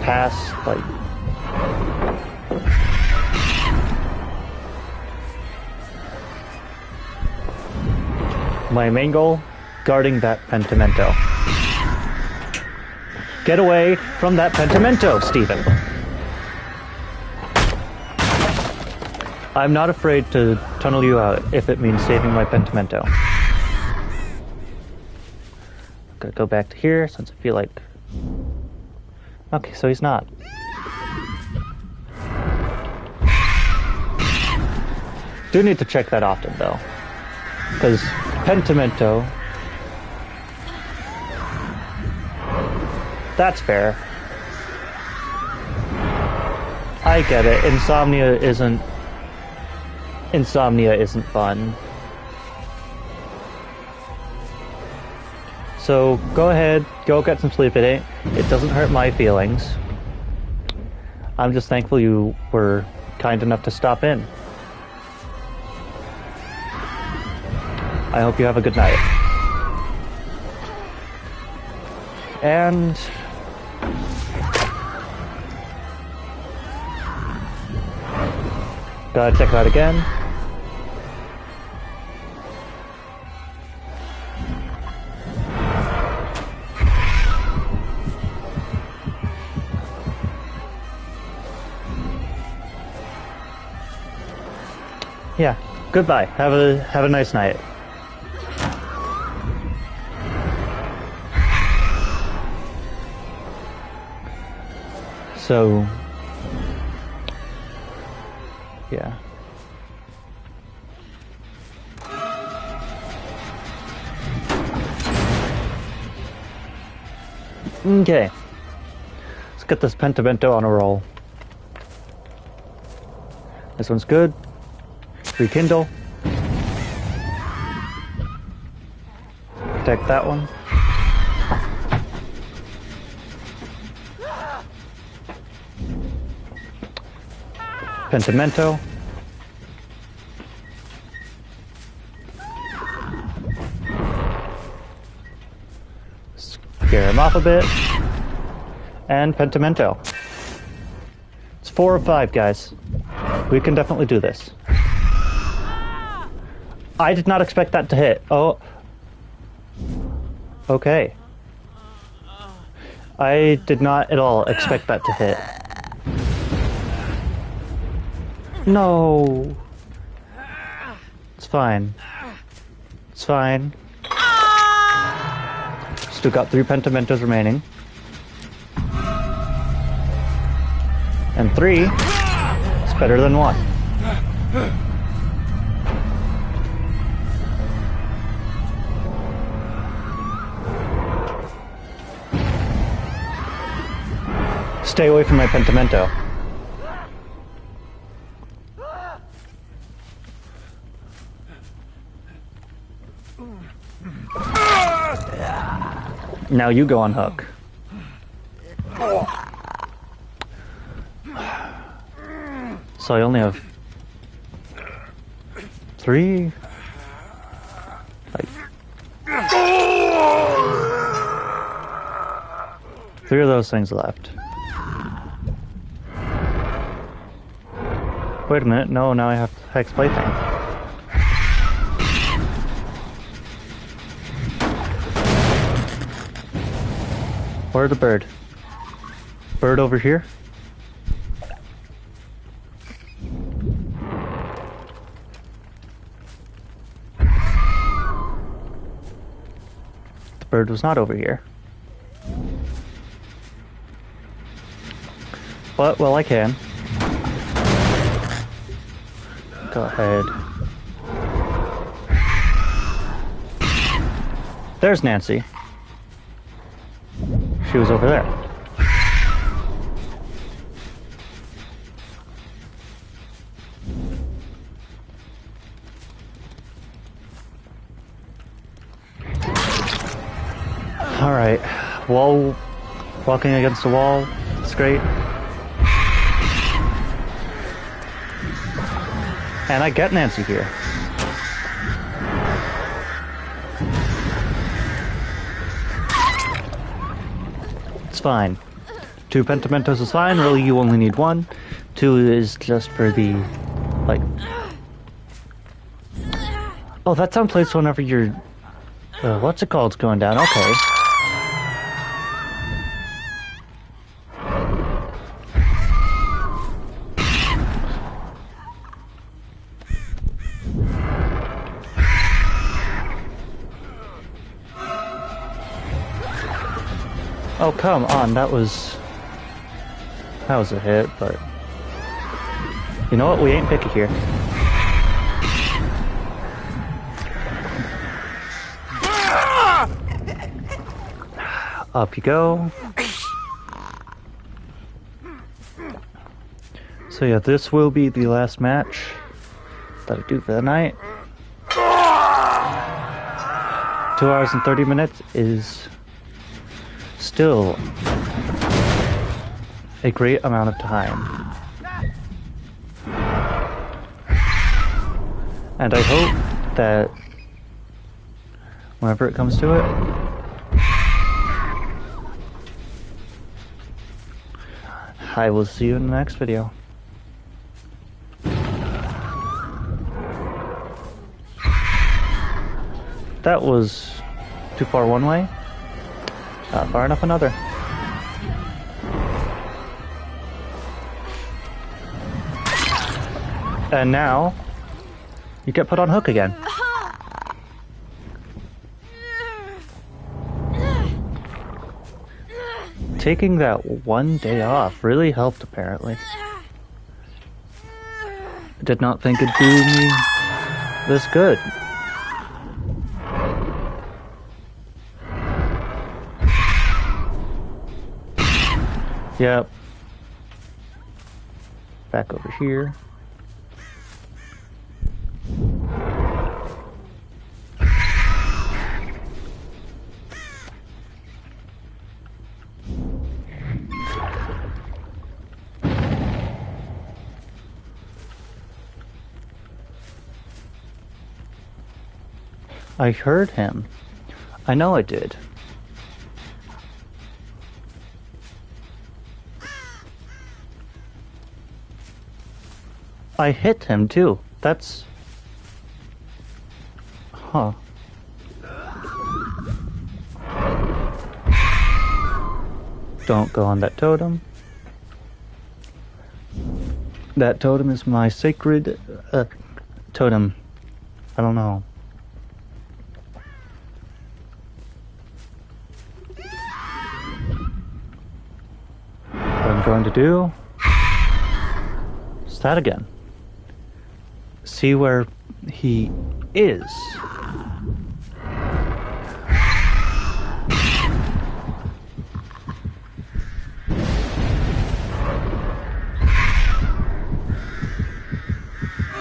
past, like... my main goal, guarding that pentimento. Get away from that pentimento, Stephen! I'm not afraid to tunnel you out if it means saving my pentimento. Gonna go back to here since I feel like... Okay, so he's not. Do need to check that often though, because pentimento... That's fair. I get it. Insomnia isn't fun. So go ahead, go get some sleep. It doesn't hurt my feelings. I'm just thankful you were kind enough to stop in. I hope you have a good night. And gotta check it out again. Yeah, goodbye. Have a nice night. So, yeah. Okay. Let's get this Pentimento on a roll. This one's good. Rekindle. Protect that one. Pentimento. Scare him off a bit. And Pentimento. It's 4 of 5, guys. We can definitely do this. I did not expect that to hit. Oh. Okay. I did not at all expect that to hit. No. It's fine. It's fine. Still got 3 Pentamentos remaining. And 3 is better than 1. Stay away from my Pentimento. Now you go on hook. So I only have 3. Like 3 of those things left. Wait a minute, no, now I have Hex Plaything. Where's the bird? Bird over here? The bird was not over here. But, well, I can. Go ahead. There's Nancy. She was over there. Alright. Wall. Walking against the wall. It's great. And I get Nancy here. It's fine. 2 Pentamentos is fine. Really, you only need 1. 2 is just for the, like... Oh, that sound plays whenever you're... what's it called? It's going down. Okay. Oh, come on, that was a hit, but you know what, we ain't picky here. Up you go. So yeah, this will be the last match that I do for the night. 2 hours and 30 minutes is still a great amount of time. And I hope that whenever it comes to it, I will see you in the next video. That was too far one way. Not far enough another. And now, you get put on hook again. taking that one day off really helped, apparently. I did not think it'd do me this good. Yep. Back over here. I heard him. I know I did. I hit him too. That's... Huh. Don't go on that totem. That totem is my sacred totem. I don't know. What I'm going to do is that again. See where he is.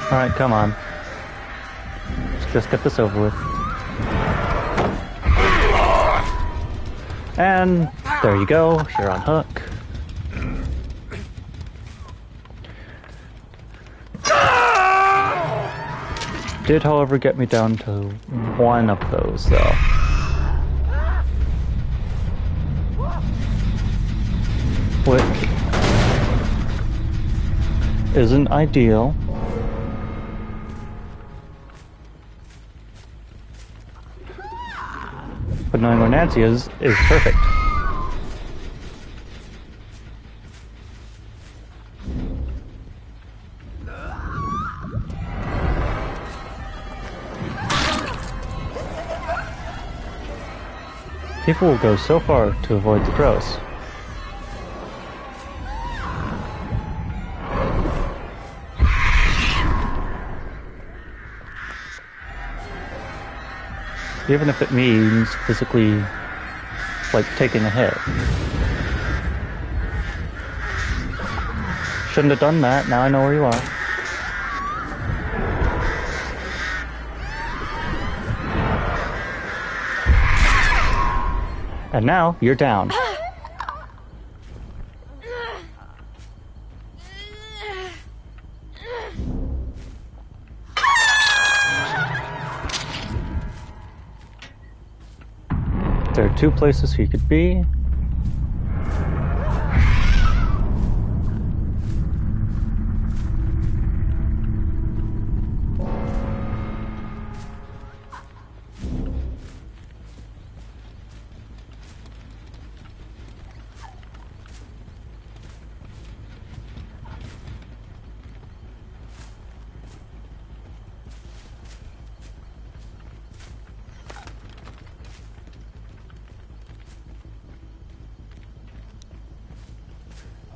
Alright, come on. Let's just get this over with. And there you go, you're on hook. Did, however, get me down to one of those, though. Which isn't ideal. But knowing where Nancy is perfect. People will go so far to avoid the crows. Even if it means physically, like, taking a hit. Shouldn't have done that, now I know where you are. And now, you're down. There are two places he could be.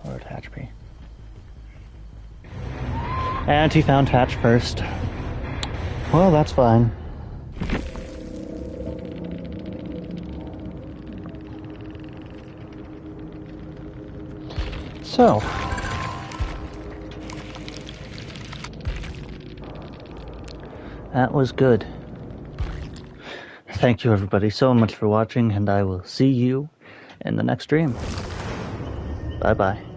Lord Hatchby. And he found Hatch first. Well, that's fine. So. That was good. Thank you everybody so much for watching, and I will see you in the next stream. Bye-bye.